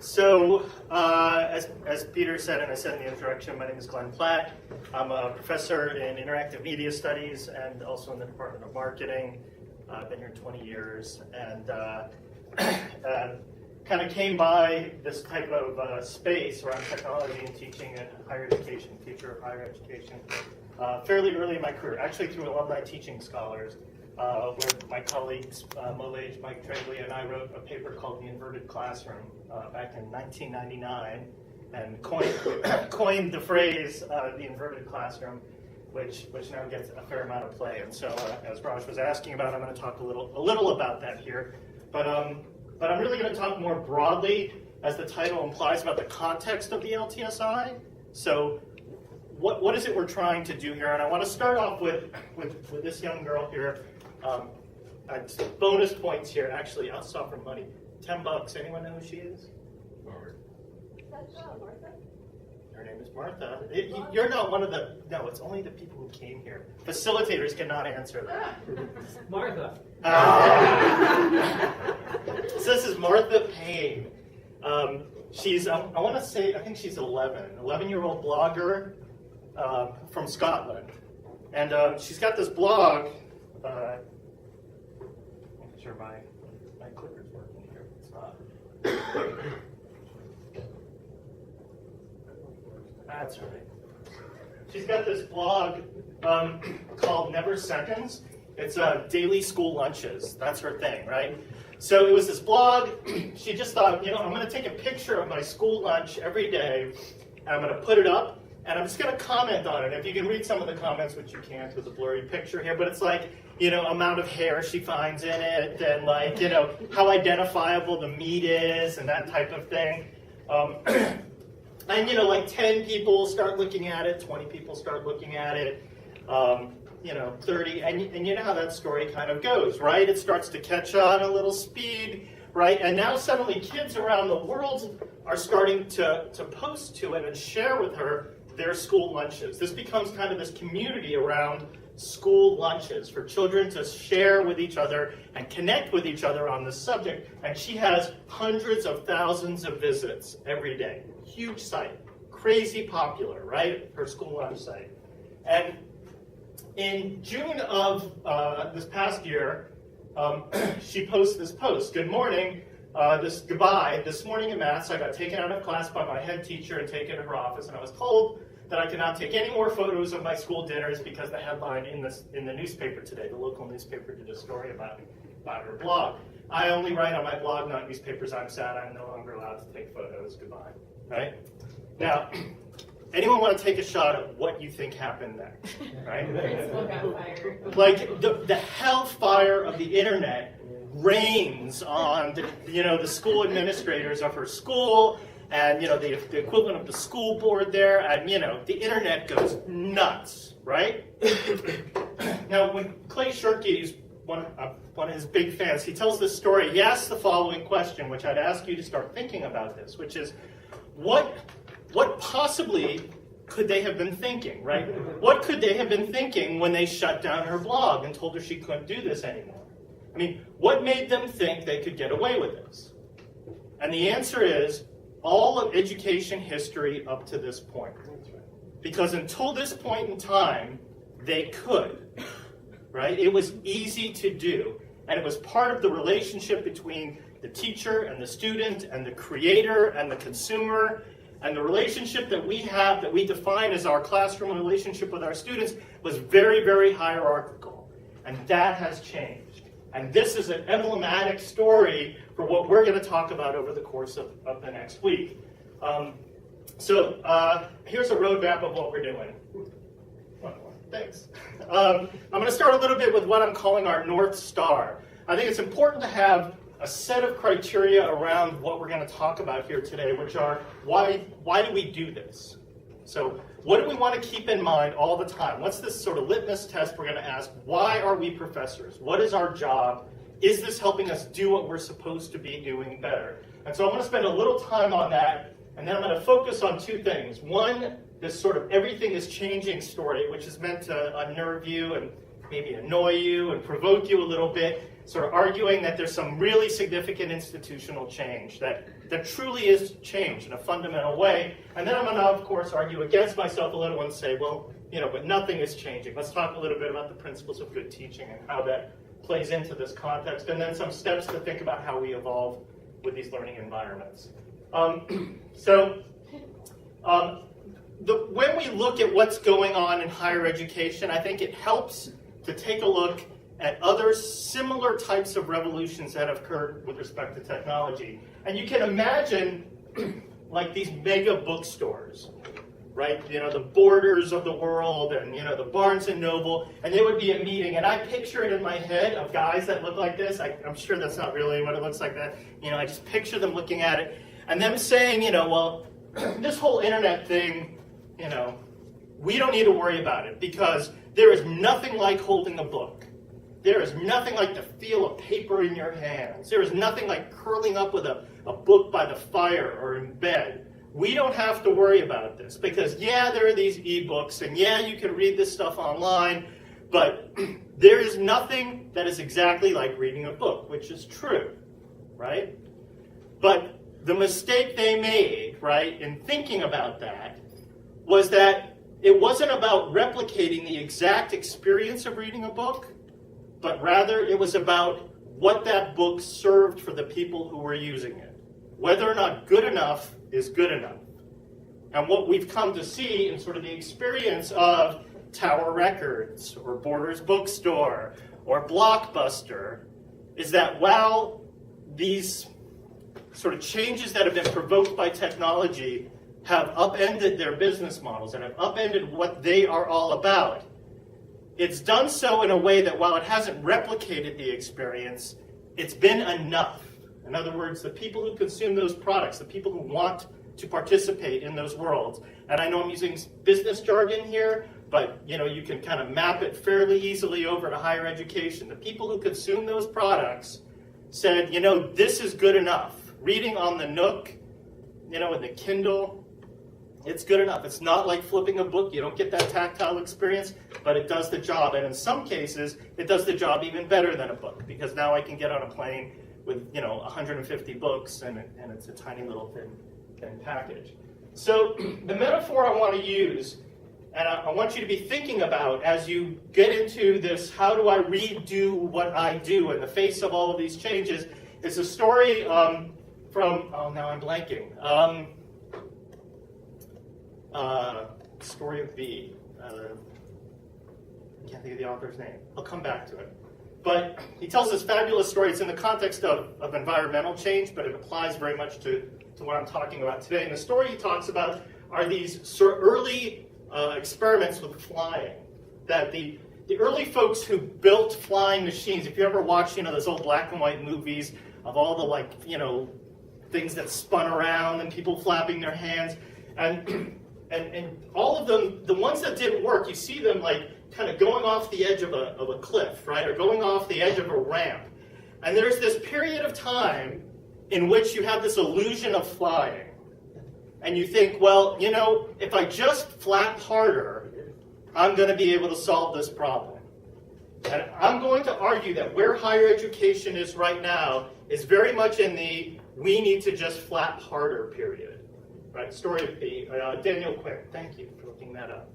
As Peter said, and I said in the introduction, my name is Glenn Platt. I'm a professor in interactive media studies and also in the Department of Marketing. I've been here 20 years and kind of came by this type of space around technology and teaching in higher education, future of higher education, fairly early in my career, actually through Alumni Teaching Scholars, where my colleagues, Molage, Mike Tregley, and I wrote a paper called The Inverted Classroom back in 1999 and coined the phrase the inverted classroom, which now gets a fair amount of play. And so as Raj was asking about, I'm going to talk a little about that here. But I'm really going to talk more broadly, as the title implies, about the context of the LTSI. So what is it we're trying to do here? And I want to start off with this young girl here. Bonus points here. Actually, I'll stop for money. $10. Anyone know who she is? Martha? Her name is Martha. You're not one of the... No, it's only the people who came here. Facilitators cannot answer that. Martha. So this is Martha Payne. She's, I want to say, I think she's 11-year-old blogger from Scotland. And she's got this blog. I'm not sure my clicker's working here. It's not. That's right. She's got this blog called Never Seconds. It's daily school lunches. That's her thing, right? So it was this blog. She just thought, I'm going to take a picture of my school lunch every day, and I'm going to put it up, and I'm just going to comment on it. If you can read some of the comments, which you can't with a blurry picture here, but it's like, amount of hair she finds in it, and like, how identifiable the meat is, and that type of thing. And, like 10 people start looking at it, 20 people start looking at it, 30, and you know how that story kind of goes, right? It starts to catch on a little speed, right? And now suddenly kids around the world are starting to post to it and share with her their school lunches. This becomes kind of this community around school lunches for children to share with each other and connect with each other on this subject. And she has hundreds of thousands of visits every day. Huge site, crazy popular, right? Her school lunch site. And in June of this past year, she posts this post. Good morning. Goodbye. This morning in maths, I got taken out of class by my head teacher and taken to her office, and I was told that I cannot take any more photos of my school dinners because the headline in the newspaper today, the local newspaper, did a story about her blog. I only write on my blog, not newspapers. I'm sad. I'm no longer allowed to take photos. Goodbye. Right? Now, anyone want to take a shot at what you think happened next? Right? Like the hellfire of the internet rains on the school administrators of her school, and the equivalent of the school board there, and the internet goes nuts, right? Now, when Clay Shirky's one of his big fans, he tells this story. He asks the following question, which I'd ask you to start thinking about this, which is, what possibly could they have been thinking, right? What could they have been thinking when they shut down her blog and told her she couldn't do this anymore? I mean, what made them think they could get away with this? And the answer is all of education history up to this point. Because until this point in time, they could, right? It was easy to do. And it was part of the relationship between the teacher and the student and the creator and the consumer. And the relationship that we have, that we define as our classroom relationship with our students, was very, very hierarchical. And that has changed. And this is an emblematic story for what we're going to talk about over the course of the next week. So here's a roadmap of what we're doing. One more. Thanks. I'm going to start a little bit with what I'm calling our North Star. I think it's important to have a set of criteria around what we're going to talk about here today, which are why do we do this? So what do we want to keep in mind all the time? What's this sort of litmus test we're going to ask? Why are we professors? What is our job? Is this helping us do what we're supposed to be doing better? And so I'm going to spend a little time on that, and then I'm going to focus on two things. One, this sort of everything is changing story, which is meant to unnerve you and maybe annoy you and provoke you a little bit. sort of arguing that there's some really significant institutional change, that truly is change in a fundamental way. And then I'm going to, of course, argue against myself a little and say, well, but nothing is changing. Let's talk a little bit about the principles of good teaching and how that plays into this context, and then some steps to think about how we evolve with these learning environments. When we look at what's going on in higher education, I think it helps to take a look at other similar types of revolutions that have occurred with respect to technology. And you can imagine like these mega bookstores, right? The Borders of the world and, the Barnes and Noble, and there would be a meeting, and I picture it in my head of guys that look like this. I'm sure that's not really what it looks like that. I just picture them looking at it and them saying, well, this whole internet thing, we don't need to worry about it because there is nothing like holding a book. There is nothing like the feel of paper in your hands. There is nothing like curling up with a book by the fire or in bed. We don't have to worry about this because, yeah, there are these ebooks, and yeah, you can read this stuff online, but there is nothing that is exactly like reading a book, which is true, right? But the mistake they made, right, in thinking about that was that it wasn't about replicating the exact experience of reading a book, but rather it was about what that book served for the people who were using it. Whether or not good enough is good enough. And what we've come to see in sort of the experience of Tower Records or Borders Bookstore or Blockbuster is that while these sort of changes that have been provoked by technology have upended their business models and have upended what they are all about, it's done so in a way that while it hasn't replicated the experience, it's been enough. In other words, the people who consume those products, the people who want to participate in those worlds, and I know I'm using business jargon here, but you can kind of map it fairly easily over to higher education. The people who consume those products said, this is good enough. Reading on the Nook, in the Kindle, it's good enough. It's not like flipping a book. You don't get that tactile experience, but it does the job. And in some cases, it does the job even better than a book, because now I can get on a plane with 150 books, and it's a tiny little thin package. So the metaphor I want to use, and I want you to be thinking about as you get into this, how do I redo what I do in the face of all of these changes, is a story from, now I'm blanking. Story of B. I can't think of the author's name. I'll come back to it. But he tells this fabulous story. It's in the context of environmental change, but it applies very much to what I'm talking about today. And the story he talks about are these sort of early experiments with flying. That the early folks who built flying machines, if you ever watch, those old black and white movies of all the things that spun around and people flapping their hands, and all of them, the ones that didn't work, you see them kind of going off the edge of a cliff, right, or going off the edge of a ramp. And there's this period of time in which you have this illusion of flying. And you think, well, if I just flap harder, I'm going to be able to solve this problem. And I'm going to argue that where higher education is right now is very much in the we need to just flap harder period. Right, story of B. Daniel Quick, thank you for looking that up.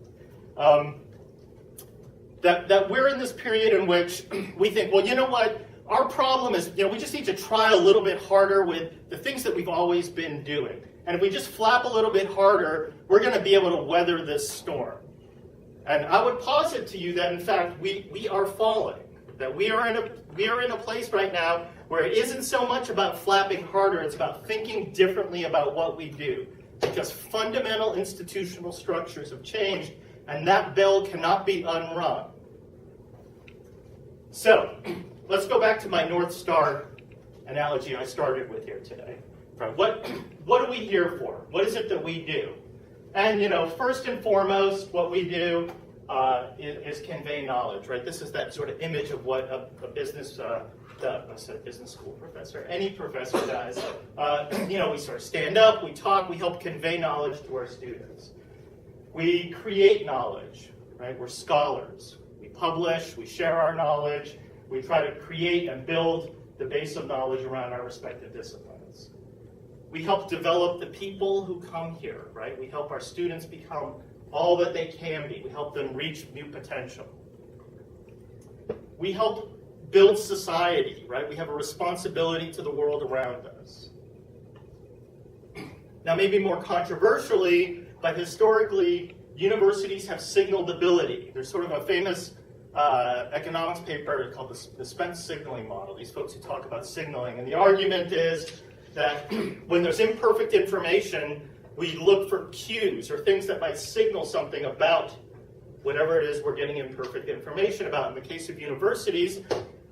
That we're in this period in which we think, well, you know what? Our problem is, we just need to try a little bit harder with the things that we've always been doing. And if we just flap a little bit harder, we're going to be able to weather this storm. And I would posit to you that, in fact, we are falling. That we are in a place right now where it isn't so much about flapping harder, it's about thinking differently about what we do. Because fundamental institutional structures have changed, and that bell cannot be unrung. So, let's go back to my North Star analogy I started with here today. Right, what are we here for? What is it that we do? And first and foremost, what we do is convey knowledge. Right? This is that sort of image of what a business I said a business school professor, any professor does. We sort of stand up, we talk, we help convey knowledge to our students. We create knowledge, right? We're scholars. We publish, we share our knowledge, We try to create and build the base of knowledge around our respective disciplines. We help develop the people who come here, right? We help our students become all that they can be. We help them reach new potential. We help build society, right? We have a responsibility to the world around us. Now, maybe more controversially, but historically, universities have signaled ability. There's sort of a famous economics paper called the Spence signaling model, these folks who talk about signaling. And the argument is that when there's imperfect information, we look for cues or things that might signal something about whatever it is we're getting imperfect information about. In the case of universities,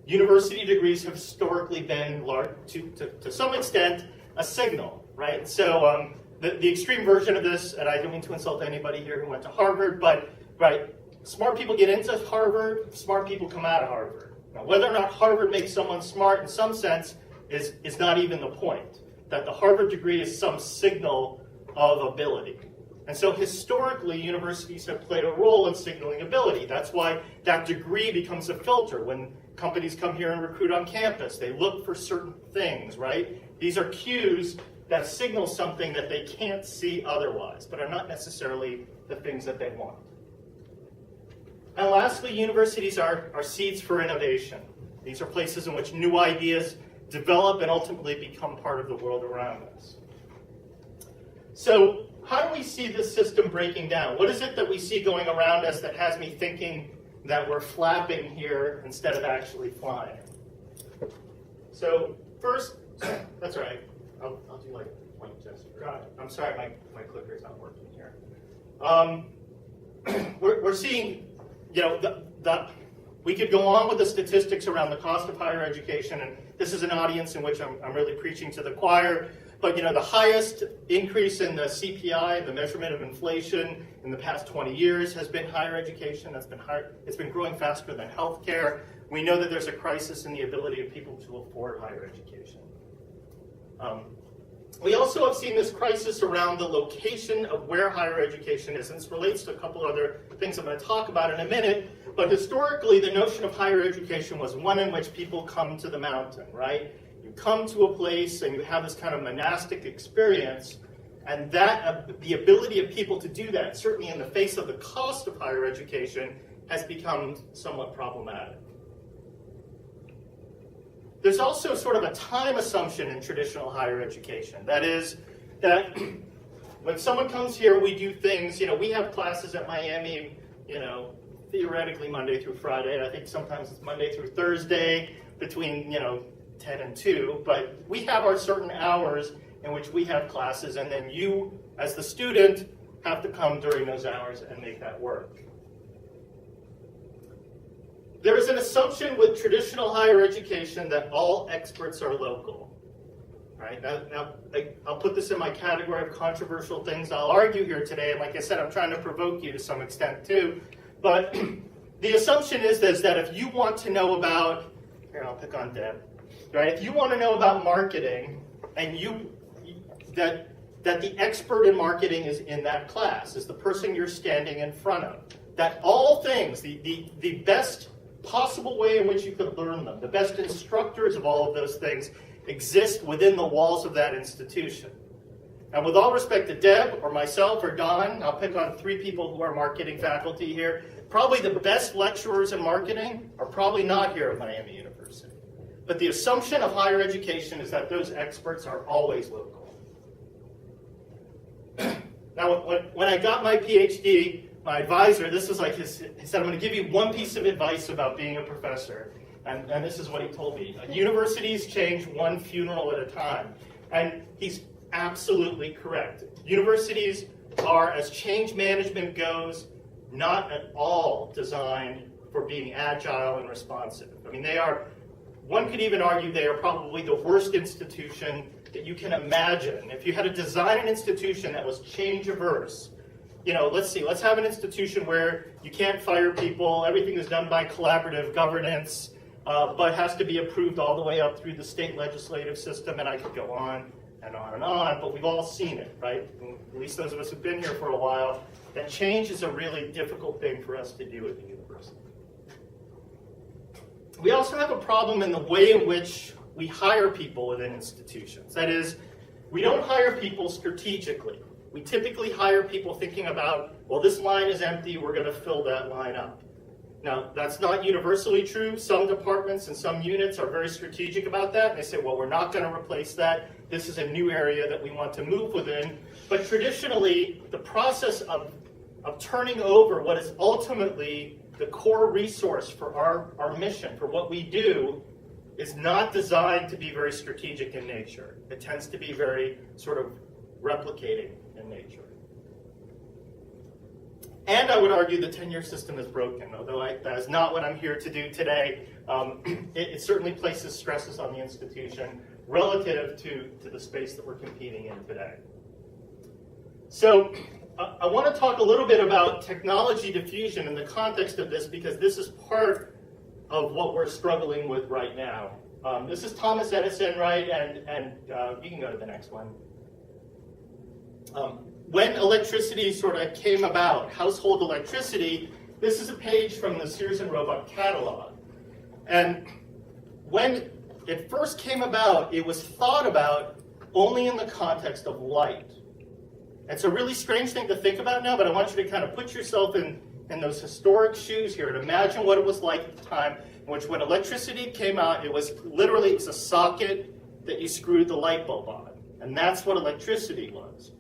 university degrees have historically been, to some extent, a signal, right? So the extreme version of this, and I don't mean to insult anybody here who went to Harvard, but right, smart people get into Harvard, smart people come out of Harvard. Now, whether or not Harvard makes someone smart in some sense is not even the point. That the Harvard degree is some signal of ability. And so historically, universities have played a role in signaling ability. That's why that degree becomes a filter. When companies come here and recruit on campus, they look for certain things, right? These are cues that signal something that they can't see otherwise, but are not necessarily the things that they want. And lastly, universities are seeds for innovation. These are places in which new ideas develop and ultimately become part of the world around us. So how do we see this system breaking down? What is it that we see going around us that has me thinking that we're flapping here instead of actually flying? So first, that's all right. I'll do like a point gesture. Got it. I'm sorry, my clicker's not working here. We're seeing, you know, we could go on with the statistics around the cost of higher education, and this is an audience in which I'm really preaching to the choir. But you know, the highest increase in the CPI, the measurement of inflation, in the past 20 years has been higher education. It's been growing faster than healthcare. We know that there's a crisis in the ability of people to afford higher education. We also have seen this crisis around the location of where higher education is, and this relates to a couple other things I'm going to talk about in a minute. But historically, the notion of higher education was one in which people come to the mountain, right? You come to a place and you have this kind of monastic experience, and that the ability of people to do that, certainly in the face of the cost of higher education, has become somewhat problematic. There's also sort of a time assumption in traditional higher education. That is, that when someone comes here, we do things, you know, we have classes at Miami, you know, theoretically Monday through Friday. I think sometimes it's Monday through Thursday between, you know, 10 and 2, but we have our certain hours in which we have classes, and then you, as the student, have to come during those hours and make that work. There is an assumption with traditional higher education that all experts are local. Right? Now, I'll put this in my category of controversial things I'll argue here today, and like I said, I'm trying to provoke you to some extent too, but the assumption is that if you want to know about, here I'll pick on Deb, right? If you want to know about marketing, and that the expert in marketing is in that class, is the person you're standing in front of, that all things, the best possible way in which you could learn them, the best instructors of all of those things exist within the walls of that institution. And with all respect to Deb or myself or Don, I'll pick on 3 people who are marketing faculty here, probably the best lecturers in marketing are probably not here at Miami University. But the assumption of higher education is that those experts are always local. Now, when I got my PhD, my advisor, this was like he said, I'm going to give you one piece of advice about being a professor. And this is what he told me. Universities change one funeral at a time. And he's absolutely correct. Universities are, as change management goes, not at all designed for being agile and responsive. I mean, they are, one could even argue they are probably the worst institution that you can imagine. If you had to design an institution that was change averse, you know, let's have an institution where you can't fire people, everything is done by collaborative governance, but has to be approved all the way up through the state legislative system, and I could go on and on and on, but we've all seen it, right? At least those of us who've been here for a while, that change is a really difficult thing for us to do at the university. we also have a problem in the way in which we hire people within institutions. That is, we don't hire people strategically. We typically hire people thinking about, well, this line is empty, we're going to fill that line up. Now, that's not universally true. Some departments and some units are very strategic about that, and they say, well, we're not going to replace that. This is a new area that we want to move within. But traditionally, the process of turning over what is ultimately the core resource for our mission, for what we do, is not designed to be very strategic in nature. It tends to be very sort of replicating in nature. And I would argue the tenure system is broken, although that is not what I'm here to do today. It certainly places stresses on the institution relative to the space that we're competing in today. So I want to talk a little bit about technology diffusion in the context of this, because this is part of what we're struggling with right now. This is Thomas Edison, right? And you can go to the next one. When electricity sort of came about, household electricity, this is a page from the Sears and Roebuck catalog. And when it first came about, it was thought about only in the context of light. It's a really strange thing to think about now, but I want you to kind of put yourself in those historic shoes here and imagine what it was like at the time in which when electricity came out, it was literally a socket that you screwed the light bulb on. And that's what electricity was.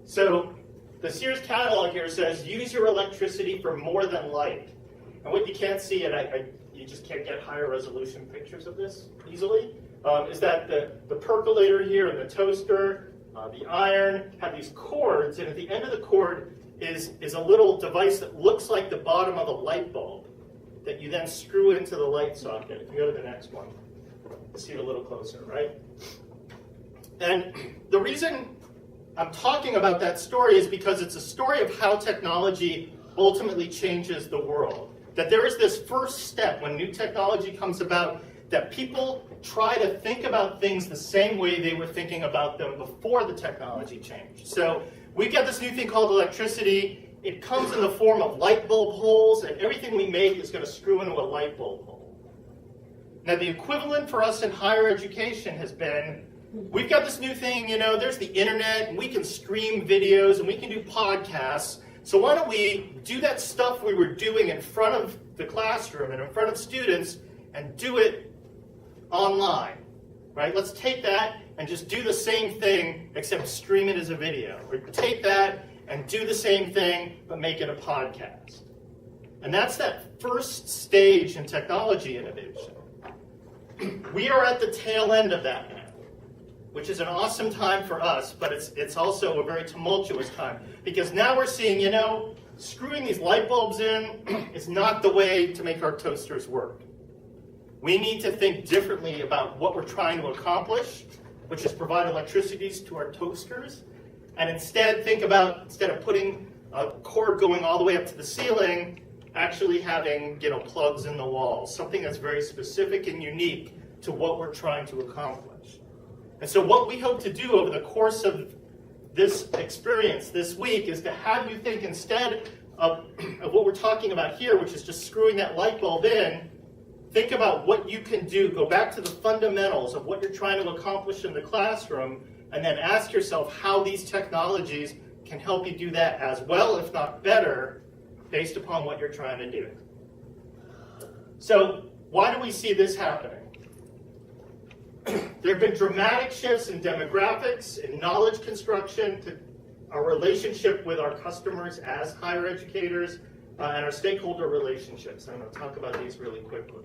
So the Sears catalog here says, use your electricity for more than light. And what you can't see, and you just can't get higher resolution pictures of this easily, is that the percolator here and the toaster, the iron, have these cords, and at the end of the cord is a little device that looks like the bottom of a light bulb that you then screw into the light socket. If you go to the next one, see it a little closer, right? And the reason I'm talking about that story is because it's a story of how technology ultimately changes the world. That there is this first step when new technology comes about, that people try to think about things the same way they were thinking about them before the technology changed. So we've got this new thing called electricity. It comes in the form of light bulb holes, and everything we make is going to screw into a light bulb hole. Now the equivalent for us in higher education has been, we've got this new thing, there's the internet, and we can stream videos, and we can do podcasts. So why don't we do that stuff we were doing in front of the classroom and in front of students and do it online, right? Let's take that and just do the same thing except stream it as a video. Or take that and do the same thing but make it a podcast. And that's that first stage in technology innovation. We are at the tail end of that now, which is an awesome time for us, but it's also a very tumultuous time. Because now we're seeing, screwing these light bulbs in is not the way to make our toasters work. We need to think differently about what we're trying to accomplish, which is provide electricity to our toasters, and instead think about, instead of putting a cord going all the way up to the ceiling, actually having plugs in the walls, something that's very specific and unique to what we're trying to accomplish. And so what we hope to do over the course of this experience this week is to have you think, instead of what we're talking about here, which is just screwing that light bulb in, think about what you can do. Go back to the fundamentals of what you're trying to accomplish in the classroom, and then ask yourself how these technologies can help you do that as well, if not better, based upon what you're trying to do. So why do we see this happening? There have been dramatic shifts in demographics, in knowledge construction, to our relationship with our customers as higher educators, and our stakeholder relationships. I'm going to talk about these really quickly.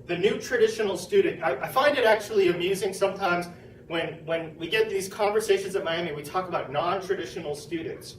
The new traditional student, I find it actually amusing sometimes when we get these conversations at Miami, we talk about non-traditional students.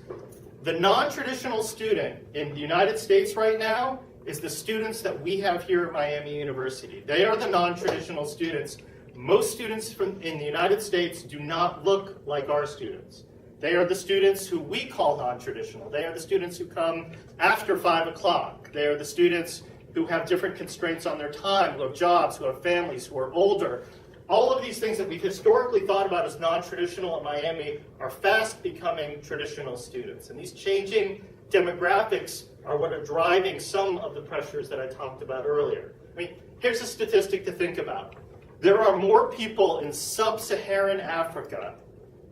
The non-traditional student in the United States right now is the students that we have here at Miami University. They are the non-traditional students. Most students in the United States do not look like our students. They are the students who we call non-traditional. They are the students who come after 5 o'clock. They are the students who have different constraints on their time, who have jobs, who have families, who are older. All of these things that we've historically thought about as non-traditional at Miami are fast becoming traditional students. And these changing demographics are what are driving some of the pressures that I talked about earlier. I mean, here's a statistic to think about. There are more people in sub-Saharan Africa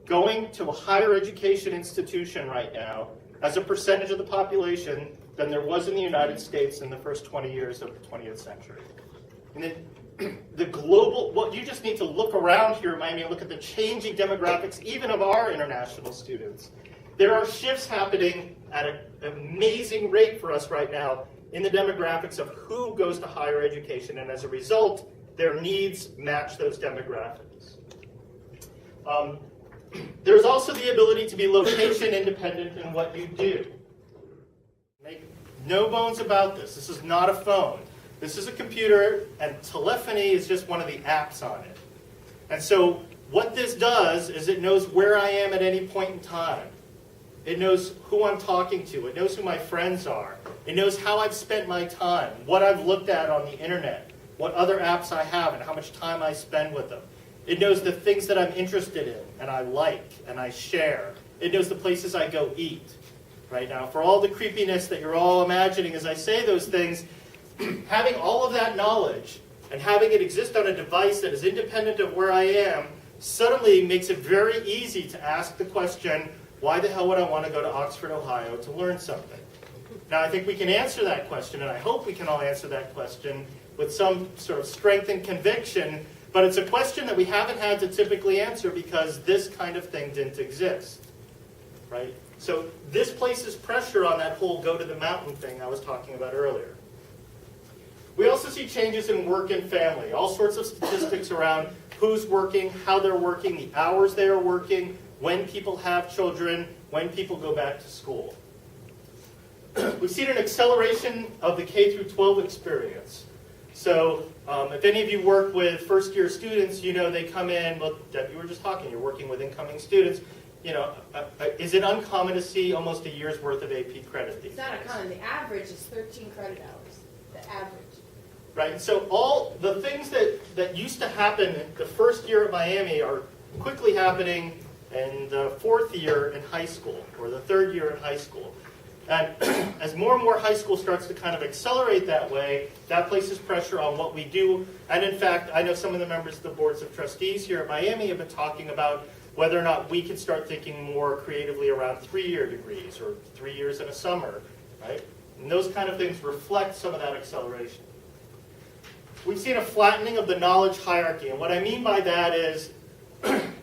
going to a higher education institution right now as a percentage of the population than there was in the United States in the first 20 years of the 20th century. And then the global, what you just need to look around here in Miami and look at the changing demographics, even of our international students. There are shifts happening at an amazing rate for us right now in the demographics of who goes to higher education, and as a result, their needs match those demographics. There's also the ability to be location independent in what you do. Make no bones about this. This is not a phone. This is a computer, and telephony is just one of the apps on it. And so what this does is it knows where I am at any point in time. It knows who I'm talking to. It knows who my friends are. It knows how I've spent my time, what I've looked at on the internet, what other apps I have, and how much time I spend with them. It knows the things that I'm interested in, and I like, and I share. It knows the places I go eat. Right now, for all the creepiness that you're all imagining as I say those things, having all of that knowledge and having it exist on a device that is independent of where I am suddenly makes it very easy to ask the question, why the hell would I want to go to Oxford, Ohio to learn something? Now, I think we can answer that question, and I hope we can all answer that question with some sort of strength and conviction, but it's a question that we haven't had to typically answer because this kind of thing didn't exist, right? So this places pressure on that whole go to the mountain thing I was talking about earlier. We also see changes in work and family, all sorts of statistics around who's working, how they're working, the hours they are working, when people have children, when people go back to school. We've seen an acceleration of the K through 12 experience. So if any of you work with first-year students, you know they come in, well, Deb, you were just talking, you're working with incoming students. You know, is it uncommon to see almost a year's worth of AP credit these days? It's not uncommon. The average is 13 credit hours. The average. Right, and so all the things that used to happen the first year at Miami are quickly happening in the fourth year in high school, or the third year in high school. And as more and more high school starts to kind of accelerate that way, that places pressure on what we do. And in fact, I know some of the members of the boards of trustees here at Miami have been talking about whether or not we can start thinking more creatively around 3-year degrees, or 3 years in a summer, right? And those kind of things reflect some of that acceleration. We've seen a flattening of the knowledge hierarchy, and what I mean by that is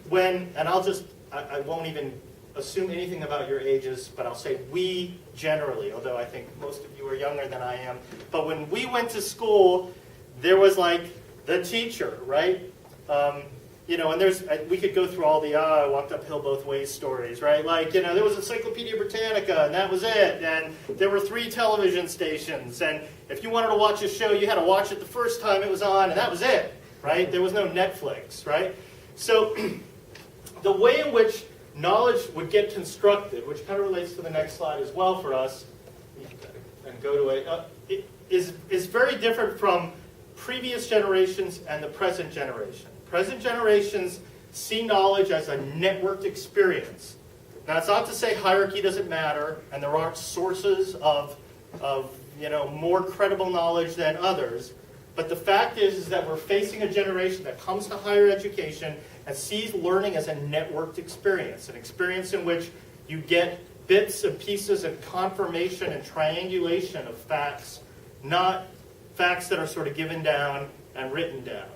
when, and I won't even assume anything about your ages, but I'll say we generally, although I think most of you are younger than I am, but when we went to school, there was like the teacher, right? You know, and we could go through all the, I walked uphill both ways stories, right? Like, you know, there was Encyclopedia Britannica, and that was it. And there were 3 television stations. And if you wanted to watch a show, you had to watch it the first time it was on, and that was it, right? There was no Netflix, right? So the way in which knowledge would get constructed, which kind of relates to the next slide as well for us, and go to it, is very different from previous generations and the present generation. Present generations see knowledge as a networked experience. Now, it's not to say hierarchy doesn't matter, and there aren't sources of you know, more credible knowledge than others. But the fact is that we're facing a generation that comes to higher education and sees learning as a networked experience, an experience in which you get bits and pieces and confirmation and triangulation of facts, not facts that are sort of given down and written down.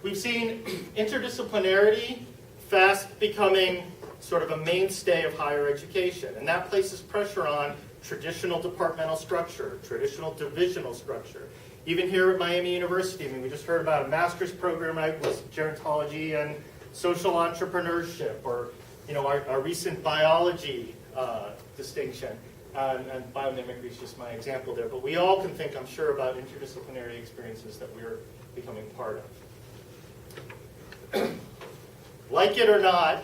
We've seen interdisciplinarity fast becoming sort of a mainstay of higher education, and that places pressure on traditional departmental structure, traditional divisional structure. Even here at Miami University, I mean, we just heard about a master's program, right, with gerontology and social entrepreneurship, or, you know, our recent biology distinction. And biomimicry is just my example there. But we all can think, I'm sure, about interdisciplinary experiences that we're becoming part of. Like it or not,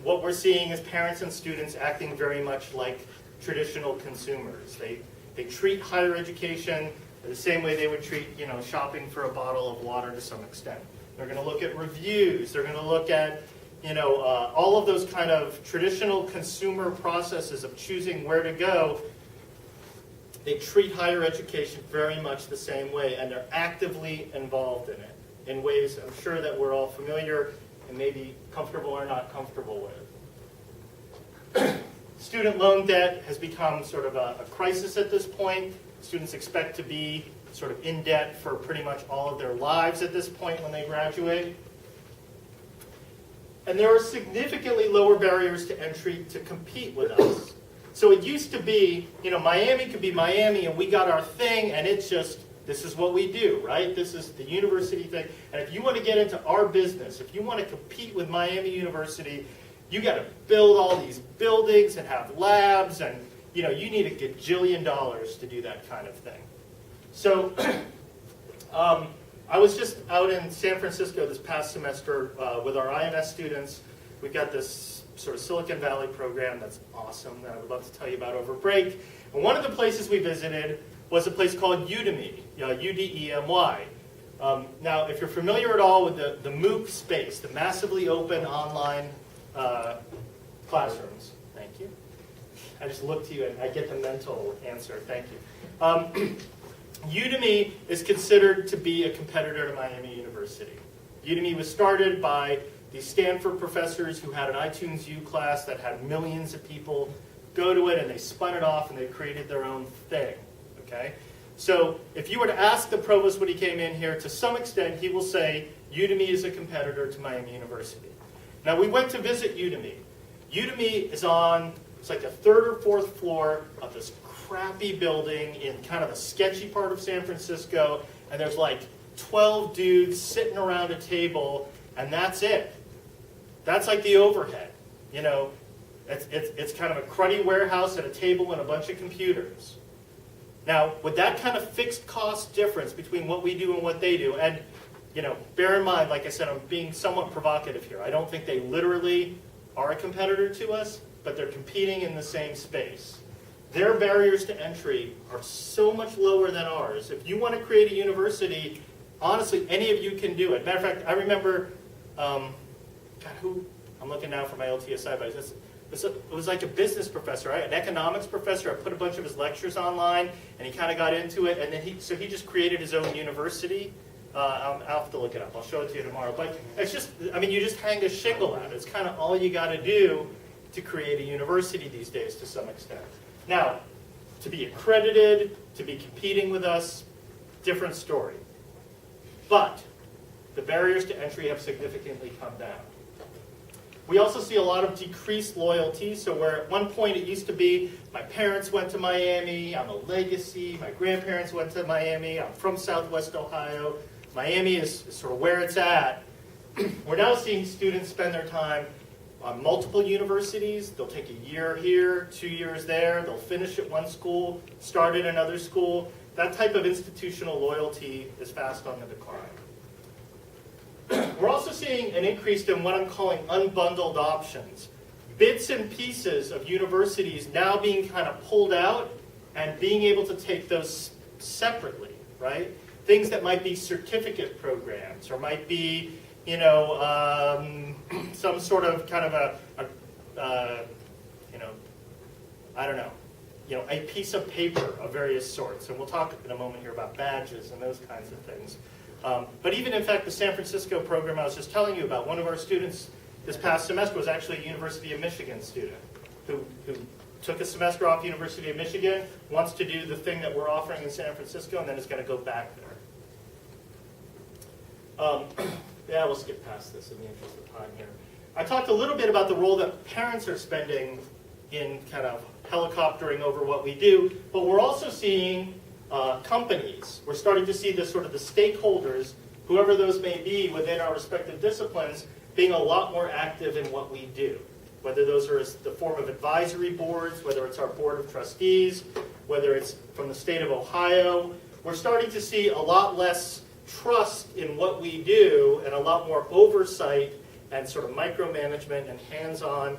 what we're seeing is parents and students acting very much like traditional consumers. They treat higher education the same way they would treat, you know, shopping for a bottle of water to some extent. They're going to look at reviews. They're going to look at, you know, all of those kind of traditional consumer processes of choosing where to go. they treat higher education very much the same way, and they're actively involved in it in ways I'm sure that we're all familiar and maybe comfortable or not comfortable with. Student loan debt has become sort of a crisis at this point. Students expect to be sort of in debt for pretty much all of their lives at this point when they graduate. And there are significantly lower barriers to entry to compete with us. So it used to be, Miami could be Miami and we got our thing and it's just, this is what we do, right? This is the university thing. And if you want to get into our business, if you want to compete with Miami University, you got to build all these buildings and have labs and, you need a gajillion dollars to do that kind of thing. So I was just out in San Francisco this past semester with our IMS students. We've got this sort of Silicon Valley program that's awesome that I would love to tell you about over break. And one of the places we visited was a place called Udemy, U-D-E-M-Y. Now, if you're familiar at all with the MOOC space, the massively open online classrooms. Thank you. I just look to you and I get the mental answer. Thank you. Udemy is considered to be a competitor to Miami University. Udemy was started by these Stanford professors who had an iTunes U class that had millions of people go to it, and they spun it off and they created their own thing. Okay? So if you were to ask the provost when he came in here, to some extent he will say Udemy is a competitor to Miami University. Now we went to visit Udemy. Udemy is on, it's like the third or fourth floor of this crappy building in kind of a sketchy part of San Francisco, and there's like 12 dudes sitting around a table, and that's it. That's like the overhead. It's kind of a cruddy warehouse and a table and a bunch of computers. Now, with that kind of fixed cost difference between what we do and what they do, and bear in mind, like I said, I'm being somewhat provocative here. I don't think they literally are a competitor to us, but they're competing in the same space. Their barriers to entry are so much lower than ours. If you want to create a university, honestly, any of you can do it. Matter of fact, I remember, I'm looking now for my LTSI, but it was like a business professor, right? An economics professor. I put a bunch of his lectures online, and he kind of got into it, and then he just created his own university. I'll have to look it up. I'll show it to you tomorrow. But it's just, you just hang a shingle out. It's kind of all you got to do to create a university these days to some extent. Now, to be accredited, to be competing with us, different story. But the barriers to entry have significantly come down. We also see a lot of decreased loyalty. So where at one point it used to be, my parents went to Miami, I'm a legacy, my grandparents went to Miami, I'm from Southwest Ohio, Miami is sort of where it's at. We're now seeing students spend their time on multiple universities. They'll take a year here, 2 years there. They'll finish at one school, start at another school. That type of institutional loyalty is fast on the decline. We're also seeing an increase in what I'm calling unbundled options. Bits and pieces of universities now being kind of pulled out and being able to take those separately, right? Things that might be certificate programs or might be some sort of kind of a piece of paper of various sorts. And we'll talk in a moment here about badges and those kinds of things. But even, in fact, the San Francisco program I was just telling you about, one of our students this past semester was actually a University of Michigan student who took a semester off University of Michigan, wants to do the thing that we're offering in San Francisco, and then is going to go back there. Yeah, we'll skip past this in the interest of time here. I talked a little bit about the role that parents are spending in kind of helicoptering over what we do, but we're also seeing companies. We're starting to see the sort of the stakeholders, whoever those may be within our respective disciplines, being a lot more active in what we do. Whether those are the form of advisory boards, whether it's our board of trustees, whether it's from the state of Ohio, we're starting to see a lot less trust in what we do and a lot more oversight and sort of micromanagement and hands-on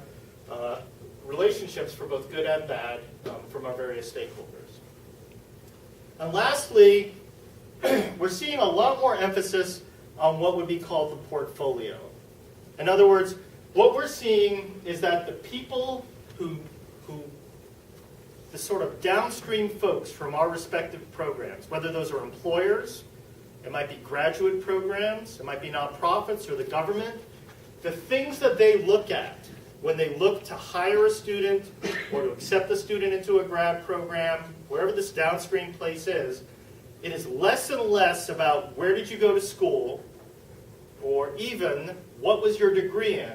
relationships for both good and bad from our various stakeholders. And lastly, we're seeing a lot more emphasis on what would be called the portfolio. In other words, what we're seeing is that the people who the sort of downstream folks from our respective programs, whether those are employers, it might be graduate programs, it might be nonprofits or the government, the things that they look at when they look to hire a student or to accept a student into a grad program, wherever this downstream place is, it is less and less about where did you go to school, or even what was your degree in,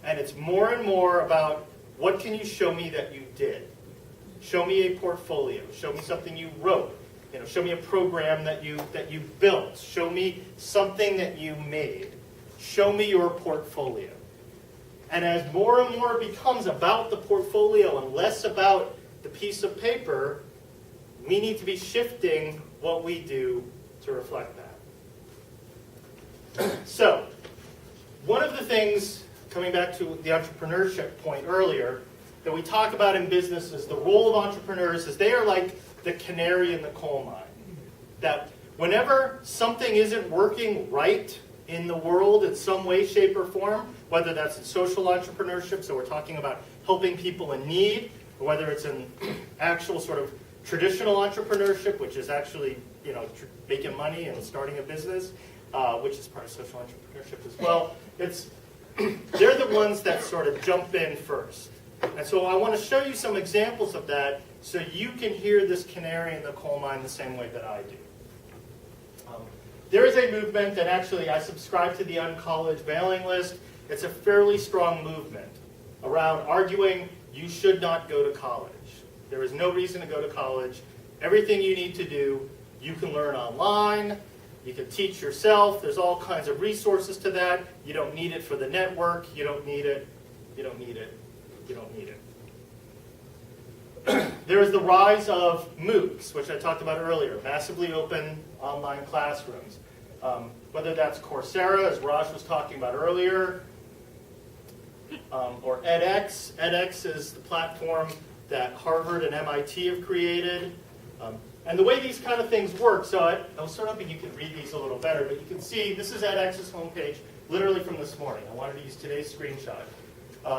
and it's more and more about what can you show me that you did. Show me a portfolio. Show me something you wrote. Show me a program that you built. Show me something that you made. Show me your portfolio. And as more and more becomes about the portfolio and less about the piece of paper, we need to be shifting what we do to reflect that. So, one of the things, coming back to the entrepreneurship point earlier, that we talk about in business is the role of entrepreneurs is they are like the canary in the coal mine. That whenever something isn't working right in the world in some way, shape, or form, whether that's in social entrepreneurship, so we're talking about helping people in need, or whether it's in actual sort of traditional entrepreneurship, which is actually making money and starting a business, which is part of social entrepreneurship as well. They're the ones that sort of jump in first. And so I want to show you some examples of that so you can hear this canary in the coal mine the same way that I do. There is a movement that actually I subscribe to the Uncollege mailing list. It's a fairly strong movement around arguing you should not go to college. There is no reason to go to college. Everything you need to do, you can learn online. You can teach yourself. There's all kinds of resources to that. You don't need it for the network. You don't need it. You don't need it. You don't need it. There is the rise of MOOCs, which I talked about earlier, massively open online classrooms. Whether that's Coursera, as Raj was talking about earlier, or edX. edX is the platform that Harvard and MIT have created. And the way these kind of things work, so I was sort of hoping you could read these a little better, but you can see this is edX's homepage, literally from this morning. I wanted to use today's screenshot.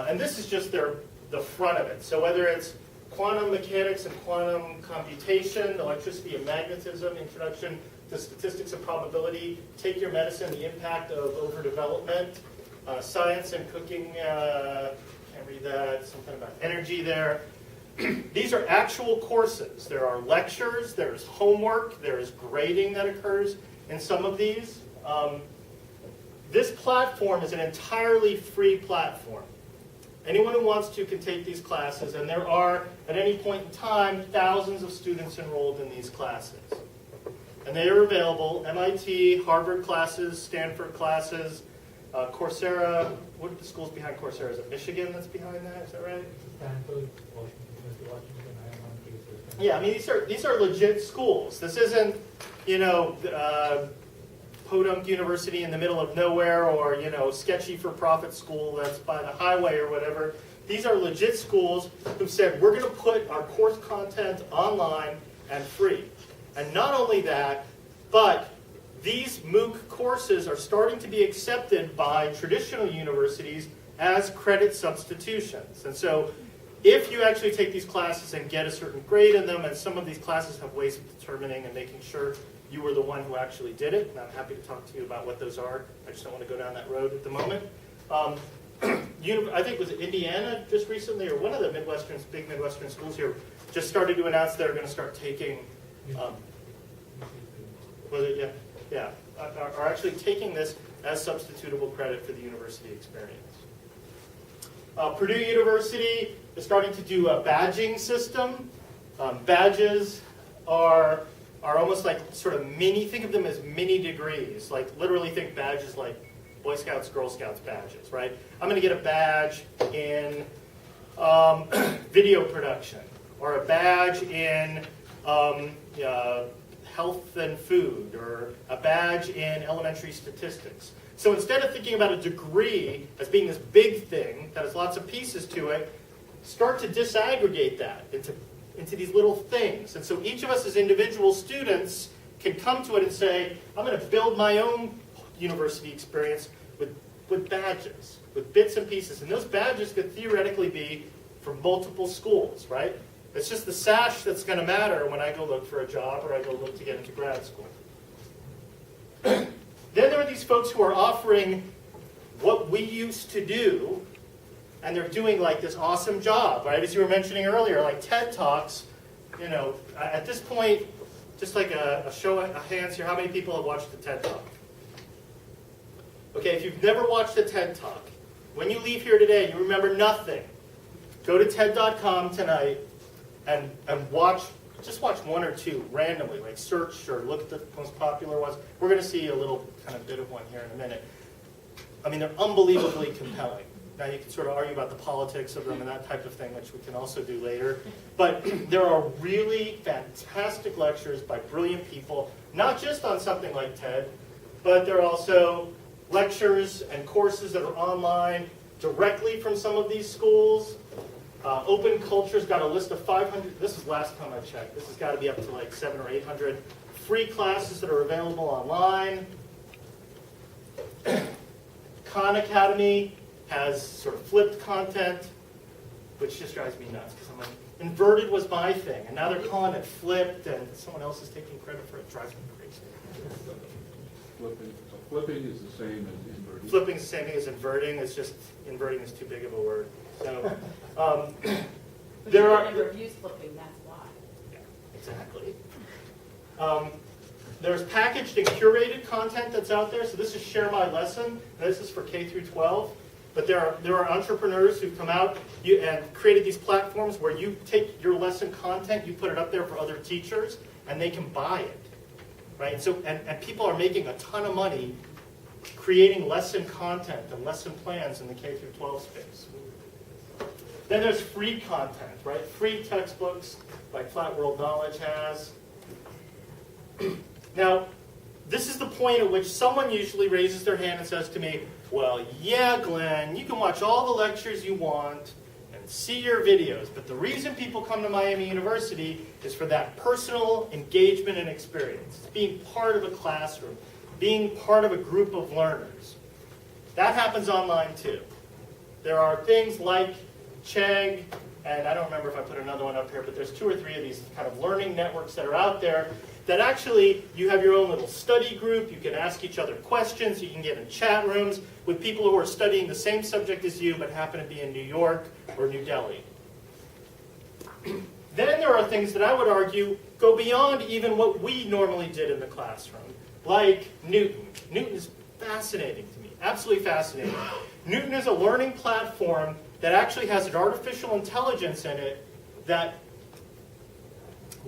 And this is just the front of it. So whether it's quantum mechanics and quantum computation, electricity and magnetism, introduction to statistics and probability, take your medicine, the impact of overdevelopment, science and cooking, can't read that, something about energy there. These are actual courses. There are lectures, there's homework, there is grading that occurs in some of these. This platform is an entirely free platform. Anyone who wants to can take these classes, and there are, at any point in time, thousands of students enrolled in these classes. And they are available, MIT, Harvard classes, Stanford classes, Coursera. What are the schools behind Coursera? Is it Michigan that's behind that? Is that right? Stanford, Washington, I have one case. Yeah, I mean, these are legit schools. This isn't, Podunk University in the middle of nowhere, or sketchy for-profit school that's by the highway or whatever. These are legit schools who've said we're going to put our course content online and free. And not only that, but these MOOC courses are starting to be accepted by traditional universities as credit substitutions. And so if you actually take these classes and get a certain grade in them, and some of these classes have ways of determining and making sure you were the one who actually did it, and I'm happy to talk to you about what those are. I just don't want to go down that road at the moment. I think, was it Indiana just recently, or one of the big Midwestern schools here, just started to announce they're going to start taking, are actually taking this as substitutable credit for the university experience. Purdue University is starting to do a badging system. Badges are almost like sort of think of them as mini degrees. Like literally think badges like Boy Scouts, Girl Scouts badges, right? I'm going to get a badge in video production, or a badge in health and food, or a badge in elementary statistics. So instead of thinking about a degree as being this big thing that has lots of pieces to it, start to disaggregate that into these little things. And so each of us as individual students can come to it and say, I'm going to build my own university experience with badges, with bits and pieces. And those badges could theoretically be from multiple schools, right? It's just the sash that's going to matter when I go look for a job or I go look to get into grad school. Then there are these folks who are offering what we used to do, and they're doing like this awesome job, right? As you were mentioning earlier, like TED Talks, you know, at this point, just like a show of hands here, how many people have watched a TED Talk? Okay, if you've never watched a TED Talk, when you leave here today, you remember nothing. Go to TED.com tonight and watch, just watch one or two randomly, like search or look at the most popular ones. We're going to see a little kind of bit of one here in a minute. I mean, they're unbelievably compelling. Now you can sort of argue about the politics of them and that type of thing, which we can also do later. But there are really fantastic lectures by brilliant people, not just on something like TED, but there are also lectures and courses that are online directly from some of these schools. Open Culture's got a list of 500, this is last time I checked, this has got to be up to like 700 or 800 free classes that are available online. Khan Academy has sort of flipped content, which just drives me nuts because I'm like, inverted was my thing, and now they're calling it flipped, and someone else is taking credit for it. It drives me crazy. Flipping is the same as inverting. Flipping is the same thing as inverting. It's just inverting is too big of a word. So there are never used flipping, that's why. Yeah, exactly. There's packaged and curated content that's out there. So this is Share My Lesson. This is for K through 12. But there are entrepreneurs who've come out and created these platforms where you take your lesson content, you put it up there for other teachers, and they can buy it. Right? So and people are making a ton of money creating lesson content and lesson plans in the K through 12 space. Then there's free content, right? Free textbooks like Flat World Knowledge has. Now, this is the point at which someone usually raises their hand and says to me, well, yeah, Glenn, you can watch all the lectures you want and see your videos, but the reason people come to Miami University is for that personal engagement and experience. It's being part of a classroom, being part of a group of learners. That happens online too. There are things like Chegg, and I don't remember if I put another one up here, but there's 2 or 3 of these kind of learning networks that are out there that actually you have your own little study group, you can ask each other questions, you can get in chat rooms with people who are studying the same subject as you but happen to be in New York or New Delhi. Then there are things that I would argue go beyond even what we normally did in the classroom, like Newton. Newton is fascinating to me, absolutely fascinating. Newton is a learning platform that actually has an artificial intelligence in it that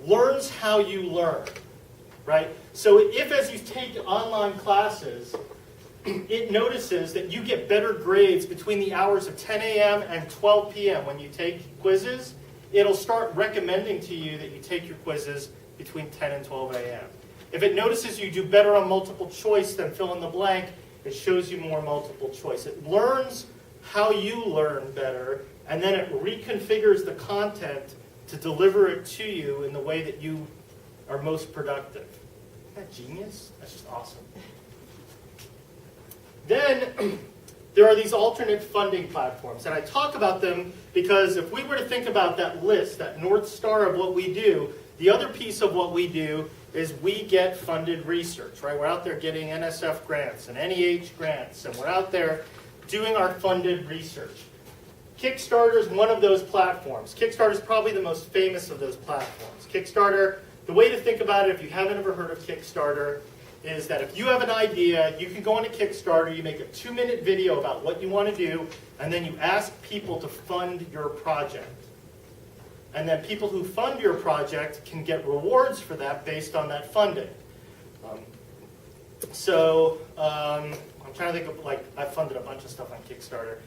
learns how you learn, right? So if as you take online classes, it notices that you get better grades between the hours of 10 a.m. and 12 p.m. when you take quizzes, it'll start recommending to you that you take your quizzes between 10 and 12 a.m. If it notices you do better on multiple choice than fill in the blank, it shows you more multiple choice. It learns how you learn better, and then it reconfigures the content to deliver it to you in the way that you are most productive. Isn't that genius? That's just awesome. Then there are these alternate funding platforms, and I talk about them because if we were to think about that list, that North Star of what we do, the other piece of what we do is we get funded research, right? We're out there getting NSF grants and NEH grants, and we're out there doing our funded research. Kickstarter is one of those platforms. Kickstarter is probably the most famous of those platforms. Kickstarter, the way to think about it, if you haven't ever heard of Kickstarter, is that if you have an idea, you can go on to Kickstarter, you make a 2-minute video about what you want to do, and then you ask people to fund your project. And then people who fund your project can get rewards for that based on that funding. I'm trying to think of, like, I've funded a bunch of stuff on Kickstarter,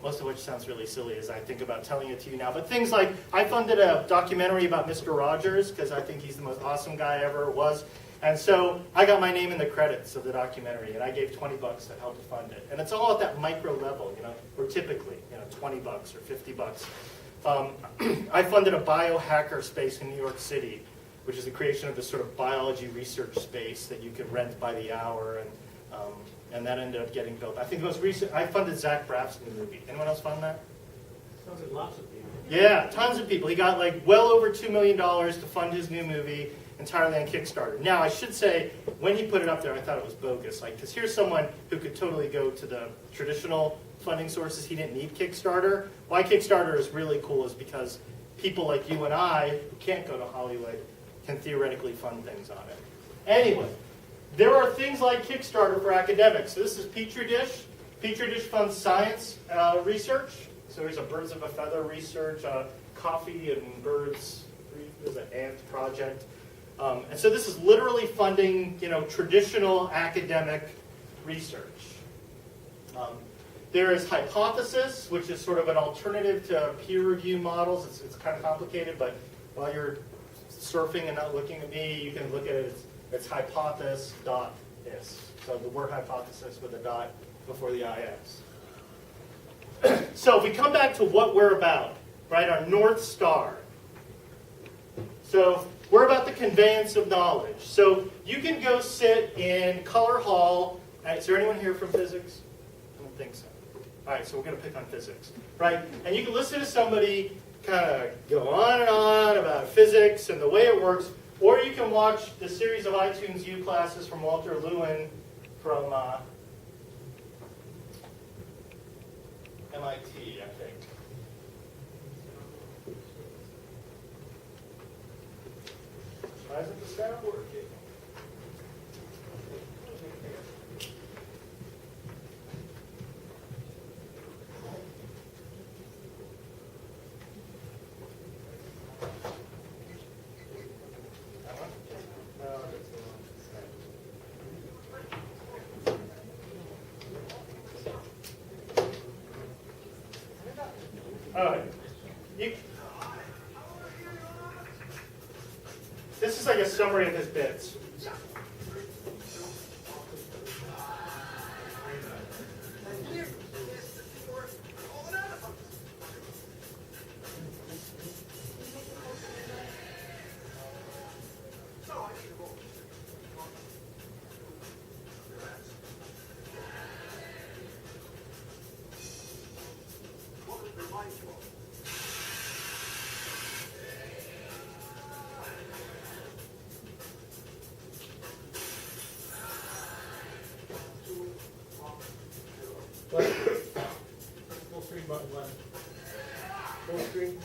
most of which sounds really silly as I think about telling it to you now. But things like, I funded a documentary about Mr. Rogers, because I think he's the most awesome guy ever was. And so I got my name in the credits of the documentary, and I gave $20 to help to fund it. And it's all at that micro level, you know, where typically, you know, $20 or $50. I funded a biohacker space in New York City, which is the creation of this sort of biology research space that you could rent by the hour, and that ended up getting built. I think the most recent, I funded Zach Braff's new movie. Anyone else fund that? Sounds like lots of people. Yeah, tons of people. He got like well over $2 million to fund his new movie entirely on Kickstarter. Now, I should say, when he put it up there, I thought it was bogus. Like, because here's someone who could totally go to the traditional funding sources. He didn't need Kickstarter. Why Kickstarter is really cool is because people like you and I, who can't go to Hollywood, can theoretically fund things on it. Anyway, there are things like Kickstarter for academics. So this is Petri Dish. Petri Dish funds science research. So there's a birds of a feather research, coffee and birds. There's an ant project. And so this is literally funding, traditional academic research. There is Hypothesis, which is sort of an alternative to peer review models. It's kind of complicated, but while you're surfing and not looking at me, you can look at it. It's hypothesis.is. So the word hypothesis with a dot before the is. So if we come back to what we're about, right, our North Star. So we're about the conveyance of knowledge. So you can go sit in Color Hall. Is there anyone here from physics? I don't think so. All right, so we're going to pick on physics, right? And you can listen to somebody kind of go on and on about physics and the way it works, or you can watch the series of iTunes U classes from Walter Lewin from MIT, I think. Why isn't the sound working? All right. This is like a summary of his bits. Full screen button left. Full screen.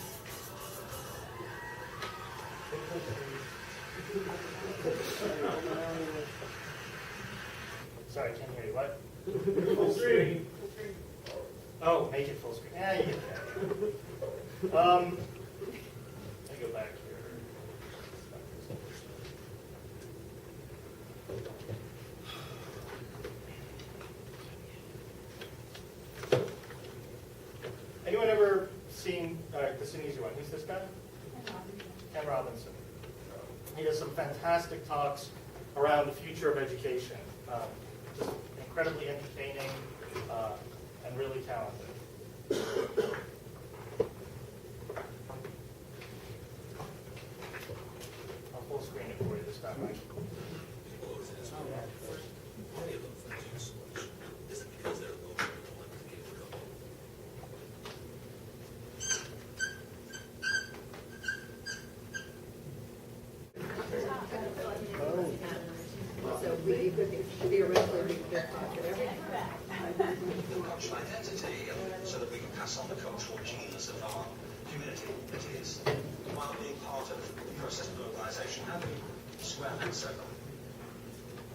Sorry, I can't hear you. What? Full screen. Oh, make it full screen. Yeah, you get that. Let me go back here. Anyone ever seen, this is an easy one. Who's this guy? Ken Robinson. He does some fantastic talks around the future of education. Just incredibly entertaining and really talented. I'll full screen it for you this time, Mike. So we could theoretically we could talk at everything. Cultural identity, so that we can pass on the cultural genes of our community, that is, while being part of the process of urbanization. How do we square that circle?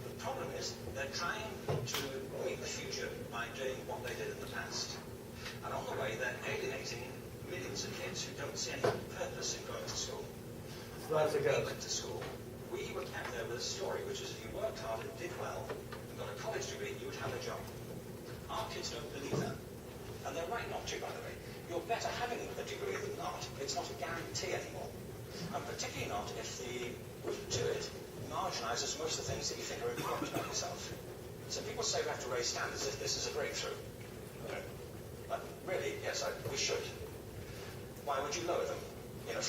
The problem is they're trying to meet the future by doing what they did in the past. And on the way, they're alienating millions of kids who don't see any purpose in going to school. Lots of When we goes. went to school, we were kept there with a story, which is if you worked hard and did well, and got a college degree, you would have a job. Our kids don't believe that. And they're right not to, by the way. You're better having a degree than not. It's not a guarantee anymore. And particularly not if the route to it marginalizes most of the things that you think are important about yourself. So people say we have to raise standards if this is a breakthrough. No. But really, yes, we should. Why would you lower them? You know,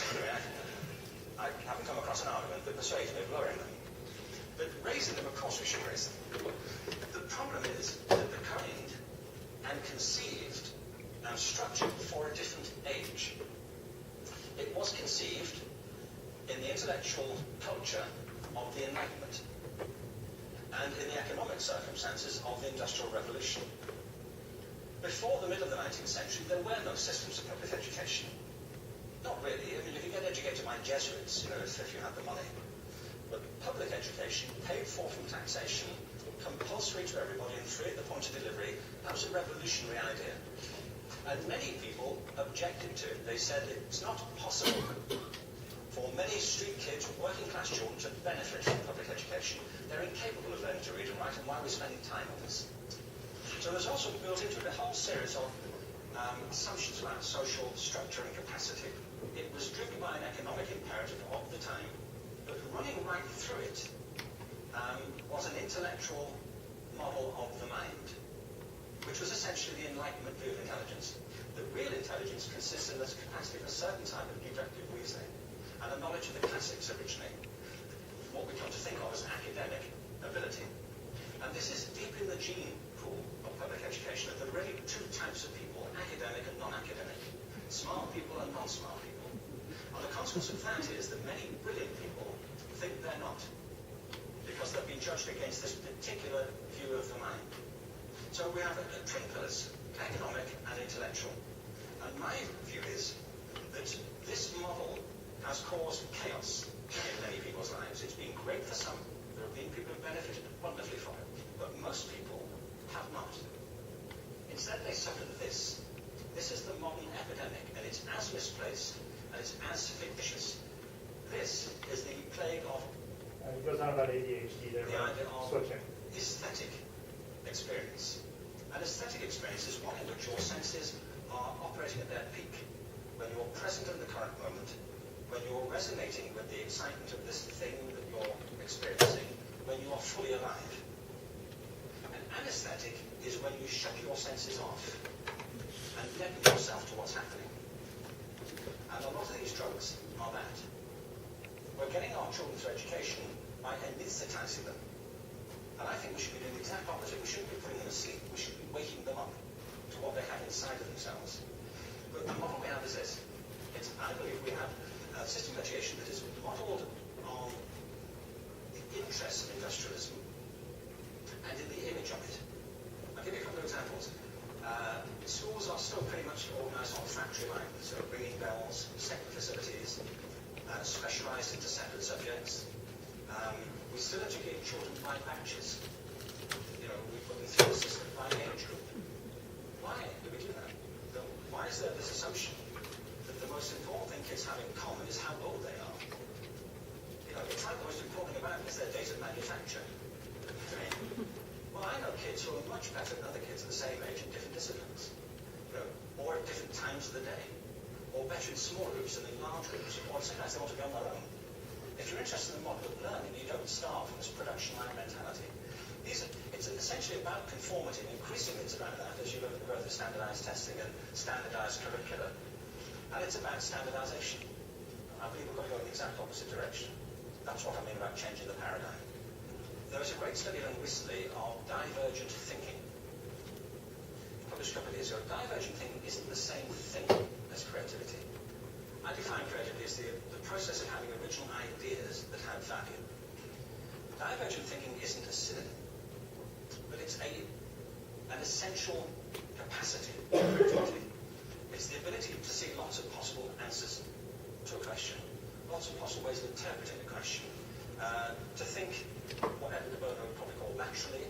I haven't come across an argument that persuades me of lowering them. But raising them, of course we should raise them. The problem is that they're coined and conceived and structured for a different age. It was conceived in the intellectual culture of the Enlightenment and in the economic circumstances of the Industrial Revolution. Before the middle of the 19th century, there were no systems of public education. Not really. I mean, you could get educated by Jesuits, if you had the money. But public education, paid for from taxation, compulsory to everybody and free at the point of delivery, that was a revolutionary idea. And many people objected to it. They said it's not possible for many street kids, working class children, to benefit from public education. They're incapable of learning to read and write, and why are we spending time on this? So there's also built into it a whole series of assumptions about social structure and capacity. It was driven by an economic imperative of the time, but running right through it was an intellectual model of the mind, which was essentially the Enlightenment view of intelligence. The real intelligence consists in the capacity for a certain type of deductive reasoning and a knowledge of the classics originally, what we come to think of as academic ability. And this is deep in the gene pool of public education. There are really two types of people, academic and non-academic, smart people and non-smart people. And the consequence of that is that many brilliant people think they're not, because they've been judged against this particular view of the mind. So we have twin pillars, economic and intellectual. And my view is that this model has caused chaos in many people's lives. It's been great for some. There have been people who have benefited wonderfully from it. But most people have not. Instead, they suffered this. This is the modern epidemic, and it's as misplaced, and it's as fictitious. This is the plague of It goes on about ADHD there, the idea of switching. aesthetic experience. An aesthetic experience is one in which your senses are operating at their peak, when you're present in the current moment, when you're resonating with the excitement of this thing that you're experiencing, when you are fully alive. An anesthetic is when you shut your senses off and deaden yourself to what's happening. And a lot of these drugs are that. We're getting our children through education by anesthetizing them. And I think we should be doing the exact opposite. We shouldn't be putting them asleep. We should be waking them up to what they have inside of themselves. But the model we have is this. I believe we have a system of education that is modeled on the interest of industrialism and in the image of it. I'll give you a couple of examples. Schools are still pretty much organized on factory lines, so ringing bells, separate facilities, specialized into separate subjects. We still educate children by batches. We put them through a system by age group. Why do we do that? Why is there this assumption that the most important thing kids have in common is how old they are? It's like the most important thing about them is their date of manufacture. Well, I know kids who are much better than other kids at the same age in different disciplines, or at different times of the day, or better in small groups than in large groups, or sometimes they want to be on their own. If you're interested in the model of learning, you don't start from this production line mentality. It's essentially about conformity, and increasingly it's about that as you look at the growth of standardized testing and standardized curricula. And it's about standardization. I believe we've got to go in the exact opposite direction. That's what I mean about changing the paradigm. There was a great study done recently of divergent thinking. Published a couple of years ago. Divergent thinking isn't the same thing as creativity. I define creativity as the process of having original ideas that have value. Divergent thinking isn't a synonym, but it's an essential capacity of creativity. It's the ability to see lots of possible answers to a question, lots of possible ways of interpreting a question, to think what Edinburgh would probably call laterally,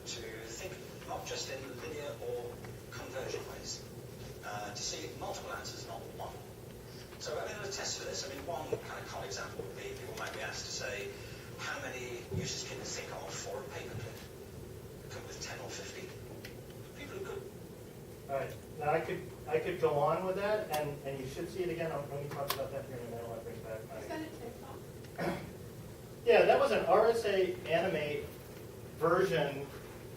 to think not just in linear or convergent ways, to see multiple answers, not one. So, there are tests for this. One kind of common example would be people might be asked to say, how many uses can you think of for a paperclip? Come with 10 or 15. People are good. All right. Now I could go on with that, and you should see it again. I'm going to talk about that here in a minute. I'll bring back Is that a TikTok? Yeah, that was an RSA Animate version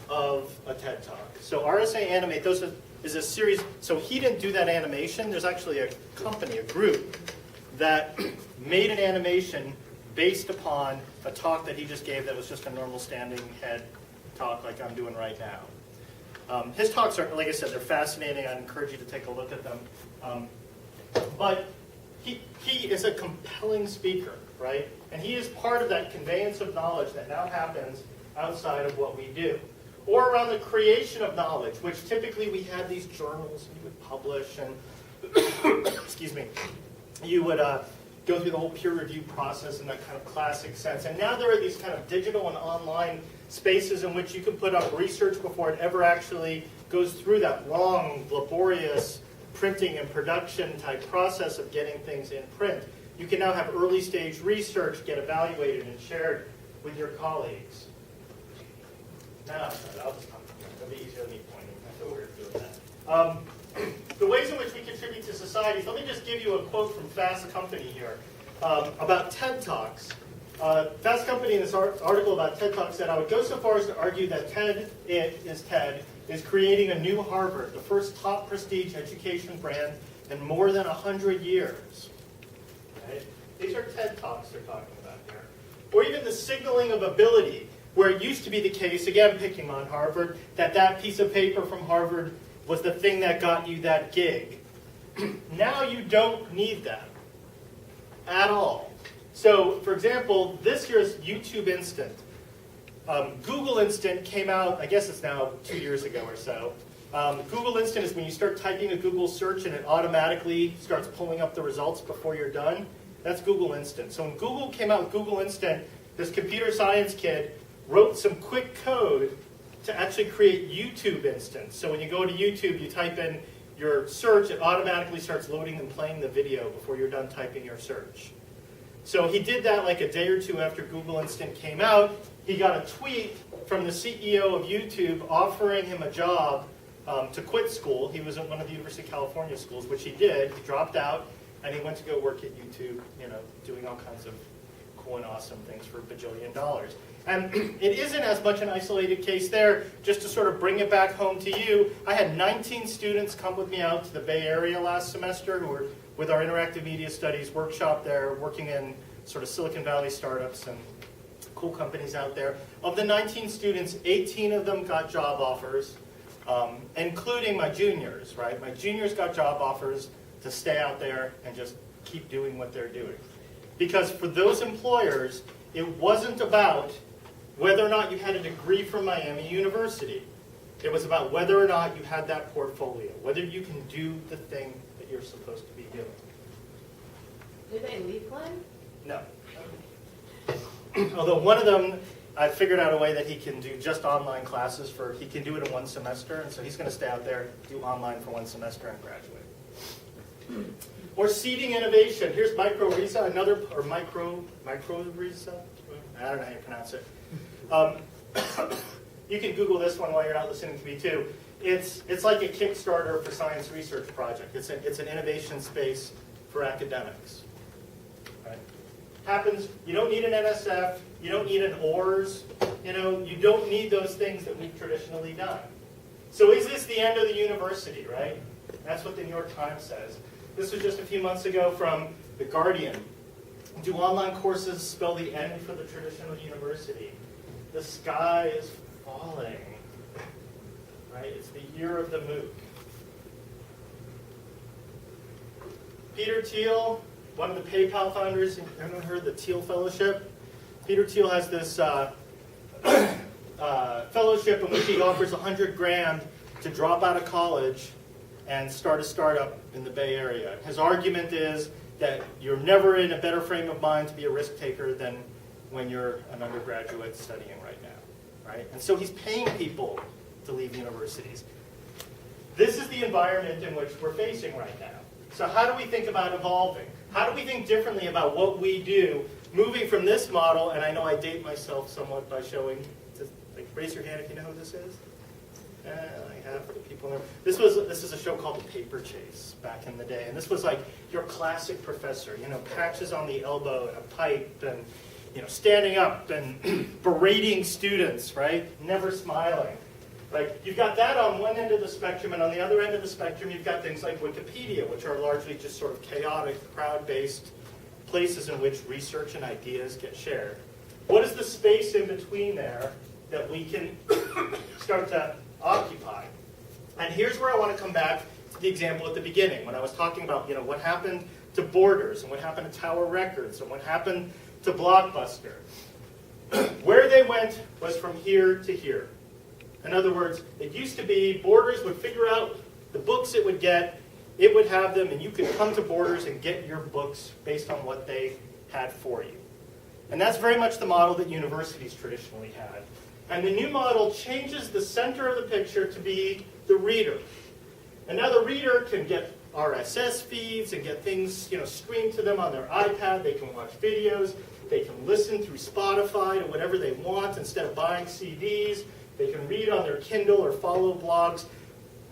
of a TED Talk. So RSA Animate, is a series. So he didn't do that animation. There's actually a company, a group, that made an animation based upon a talk that he just gave that was just a normal standing head talk like I'm doing right now. His talks are, like I said, they're fascinating. I encourage you to take a look at them. But he is a compelling speaker, right? And he is part of that conveyance of knowledge that now happens outside of what we do. Or around the creation of knowledge, which typically we had these journals you would publish and, excuse me, you would go through the whole peer review process in that kind of classic sense. And now there are these kind of digital and online spaces in which you can put up research before it ever actually goes through that long, laborious printing and production type process of getting things in print. You can now have early stage research get evaluated and shared with your colleagues. Now, I'll just talk. It'll be easier than me pointing. I feel weird doing that. The ways in which we contribute to societies, let me just give you a quote from Fast Company here about TED Talks. Fast Company in this article about TED Talks said, I would go so far as to argue that TED is creating a new Harvard, the first top prestige education brand in more than 100 years. Right? These are TED Talks they're talking about here. Or even the signaling of ability, where it used to be the case, again picking on Harvard, that piece of paper from Harvard was the thing that got you that gig. Now you don't need that at all. So, for example, this year's YouTube Instant. Google Instant came out, I guess it's now 2 years ago or so. Google Instant is when you start typing a Google search and it automatically starts pulling up the results before you're done. That's Google Instant. So when Google came out with Google Instant, this computer science kid wrote some quick code to actually create YouTube Instant. So when you go to YouTube, you type in your search, it automatically starts loading and playing the video before you're done typing your search. So he did that like a day or two after Google Instant came out. He got a tweet from the CEO of YouTube offering him a job to quit school. He was at one of the University of California schools, which he did. He dropped out, and he went to go work at YouTube, doing all kinds of cool and awesome things for $1 bajillion. And it isn't as much an isolated case there. Just to sort of bring it back home to you, I had 19 students come with me out to the Bay Area last semester who were with our Interactive Media Studies workshop there, working in sort of Silicon Valley startups and cool companies out there. Of the 19 students, 18 of them got job offers, including my juniors, right? My juniors got job offers to stay out there and just keep doing what they're doing. Because for those employers, it wasn't about whether or not you had a degree from Miami University. It was about whether or not you had that portfolio, whether you can do the thing that you're supposed to be doing. Did they leave Glenn? No. Although one of them, I figured out a way that he can do just online classes he can do it in one semester, and so he's going to stay out there, do online for one semester, and graduate. Or seeding innovation. Here's MicroRisa, MicroRisa? I don't know how you pronounce it. You can Google this one while you're not listening to me too. It's like a Kickstarter for science research project. It's an innovation space for academics. Right? Happens, you don't need an NSF, you don't need an ORS, you don't need those things that we've traditionally done. So is this the end of the university, right? That's what the New York Times says. This was just a few months ago from The Guardian. Do online courses spell the end for the traditional university? The sky is falling. Right? It's the year of the MOOC. Peter Thiel, one of the PayPal founders, everyone heard the Thiel Fellowship? Peter Thiel has this fellowship in which he offers $100,000 to drop out of college and start a startup in the Bay Area. His argument is that you're never in a better frame of mind to be a risk taker than when you're an undergraduate studying right now, right? And so he's paying people to leave universities. This is the environment in which we're facing right now. So how do we think about evolving? How do we think differently about what we do, moving from this model, and I know I date myself somewhat by showing, raise your hand if you know who this is. I have for the people there. This is a show called The Paper Chase back in the day, and this was like your classic professor, patches on the elbow and a pipe, and standing up and berating students, right? Never smiling. Like you've got that on one end of the spectrum, and on the other end of the spectrum, you've got things like Wikipedia, which are largely just sort of chaotic, crowd-based places in which research and ideas get shared. What is the space in between there that we can start to occupy? And here's where I want to come back to the example at the beginning, when I was talking about what happened to Borders, and what happened to Tower Records, and what happened to Blockbuster. Where they went was from here to here. In other words, it used to be Borders would figure out the books it would get, it would have them, and you could come to Borders and get your books based on what they had for you. And that's very much the model that universities traditionally had. And the new model changes the center of the picture to be the reader. And now the reader can get RSS feeds and get things streamed to them on their iPad. They can watch videos. They can listen through Spotify to whatever they want instead of buying CDs. They can read on their Kindle or follow blogs.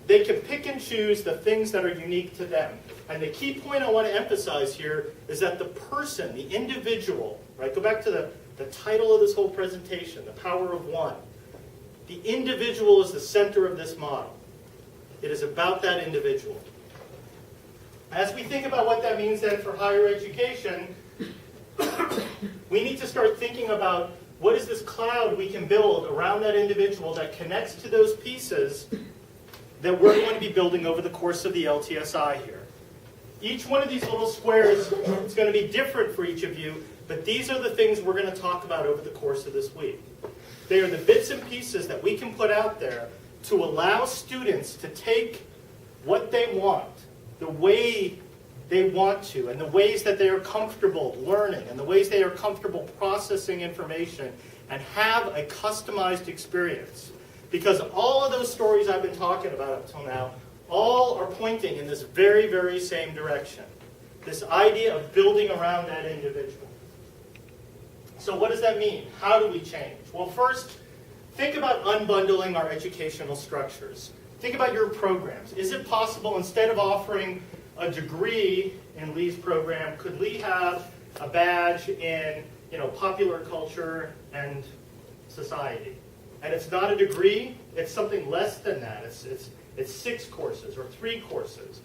They can pick and choose the things that are unique to them. And the key point I want to emphasize here is that the person, the individual, right? Go back to the title of this whole presentation, The Power of One. The individual is the center of this model. It is about that individual. As we think about what that means then for higher education, we need to start thinking about what is this cloud we can build around that individual that connects to those pieces that we're going to be building over the course of the LTSI here. Each one of these little squares is going to be different for each of you, but these are the things we're going to talk about over the course of this week. They are the bits and pieces that we can put out there to allow students to take what they want, the way they want to, and the ways that they are comfortable learning, and the ways they are comfortable processing information, and have a customized experience. Because all of those stories I've been talking about up till now, all are pointing in this very, very same direction. This idea of building around that individual. So what does that mean? How do we change? Well, first, think about unbundling our educational structures. Think about your programs. Is it possible, instead of offering a degree in Lee's program, could Lee have a badge in popular culture and society? And it's not a degree, it's something less than that. It's 6 courses or 3 courses.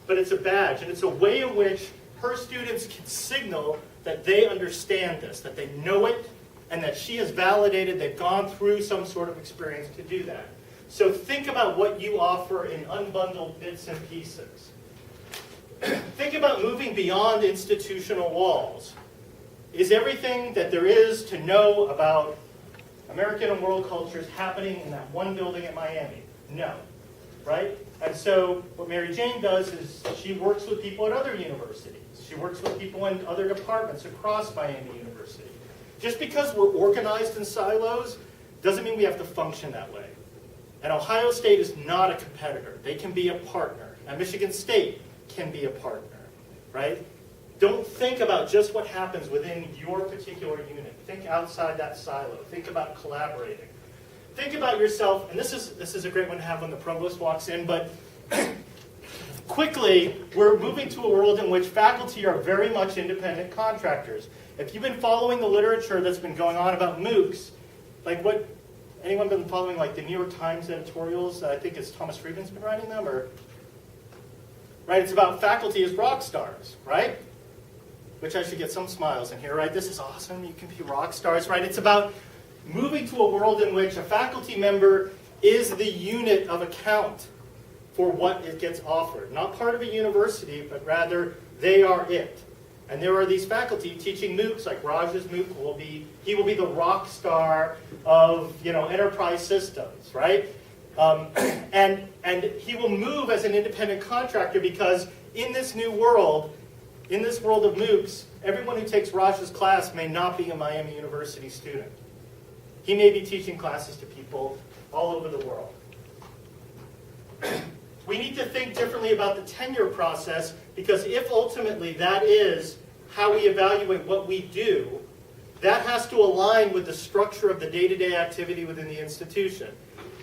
But it's a badge, and it's a way in which her students can signal that they understand this, that they know it, and that she has validated, they've gone through some sort of experience to do that. So think about what you offer in unbundled bits and pieces. Think about moving beyond institutional walls. Is everything that there is to know about American and world cultures happening in that one building at Miami? No. Right? And so what Mary Jane does is she works with people at other universities. She works with people in other departments across Miami University. Just because we're organized in silos doesn't mean we have to function that way. And Ohio State is not a competitor. They can be a partner. And Michigan State can be a partner. Right? Don't think about just what happens within your particular unit. Think outside that silo. Think about collaborating. Think about yourself, and this is a great one to have when the provost walks in, but quickly, we're moving to a world in which faculty are very much independent contractors. If you've been following the literature that's been going on about MOOCs, anyone been following the New York Times editorials? I think it's Thomas Friedman's been writing them, right? It's about faculty as rock stars, right? Which I should get some smiles in here, right? This is awesome, you can be rock stars, right? It's about moving to a world in which a faculty member is the unit of account for what it gets offered. Not part of a university, but rather they are it. And there are these faculty teaching MOOCs, like Raj's MOOC he will be the rock star of enterprise systems, right? And he will move as an independent contractor because in this new world, in this world of MOOCs, everyone who takes Raj's class may not be a Miami University student. He may be teaching classes to people all over the world. We need to think differently about the tenure process because if ultimately that is how we evaluate what we do, that has to align with the structure of the day-to-day activity within the institution.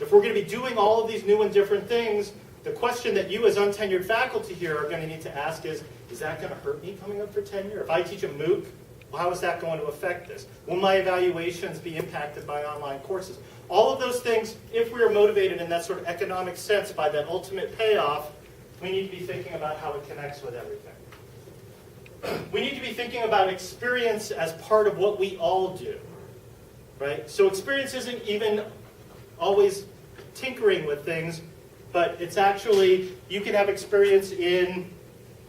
If we're going to be doing all of these new and different things, the question that you as untenured faculty here are going to need to ask is that going to hurt me coming up for tenure? If I teach a MOOC, well, how is that going to affect this? Will my evaluations be impacted by online courses? All of those things, if we are motivated in that sort of economic sense by that ultimate payoff, we need to be thinking about how it connects with everything. We need to be thinking about experience as part of what we all do, right? So experience isn't even always tinkering with things. but it's actually, you can have experience in,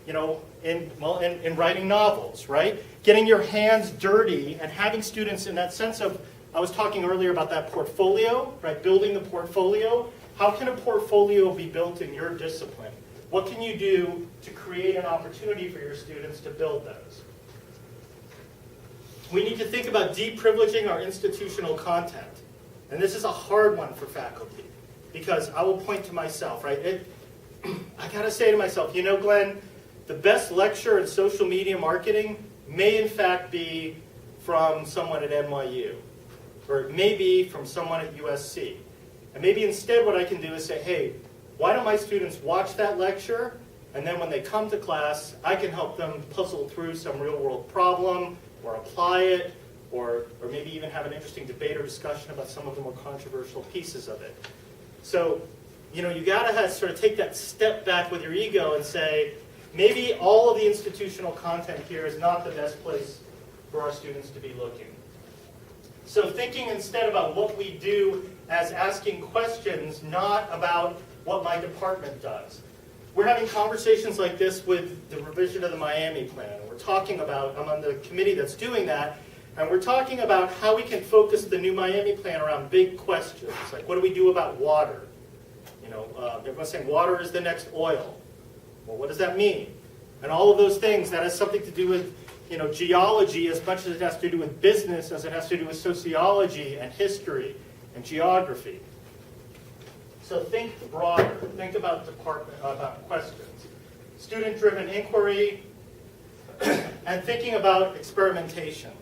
in writing novels, right? Getting your hands dirty and having students in that sense of, I was talking earlier about that portfolio, right? Building the portfolio. How can a portfolio be built in your discipline? What can you do to create an opportunity for your students to build those? We need to think about deprivileging our institutional content. And this is a hard one for faculty, because I will point to myself, right? I gotta say to myself, Glenn, the best lecture in social media marketing may in fact be from someone at NYU, or it may be from someone at USC. And maybe instead what I can do is say, hey, why don't my students watch that lecture, and then when they come to class, I can help them puzzle through some real world problem, or apply it, or maybe even have an interesting debate or discussion about some of the more controversial pieces of it. So, you gotta sort of take that step back with your ego and say, maybe all of the institutional content here is not the best place for our students to be looking. So thinking instead about what we do as asking questions, not about what my department does. We're having conversations like this with the revision of the Miami plan. We're talking about, I'm on the committee that's doing that, and we're talking about how we can focus the new Miami plan around big questions, like what do we do about water? Everyone's saying water is the next oil. Well, what does that mean? And all of those things, that has something to do with geology as much as it has to do with business, as it has to do with sociology and history and geography. So think broader. Think about questions. Student-driven inquiry, and thinking about experimentation.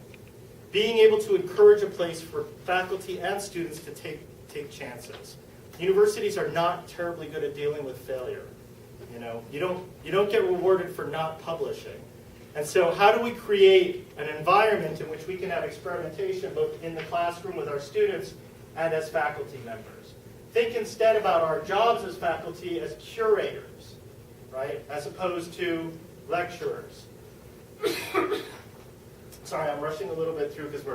Being able to encourage a place for faculty and students to take chances. Universities are not terribly good at dealing with failure. You don't get rewarded for not publishing. And so how do we create an environment in which we can have experimentation both in the classroom with our students and as faculty members? Think instead about our jobs as faculty as curators, right, as opposed to lecturers. Sorry, I'm rushing a little bit through because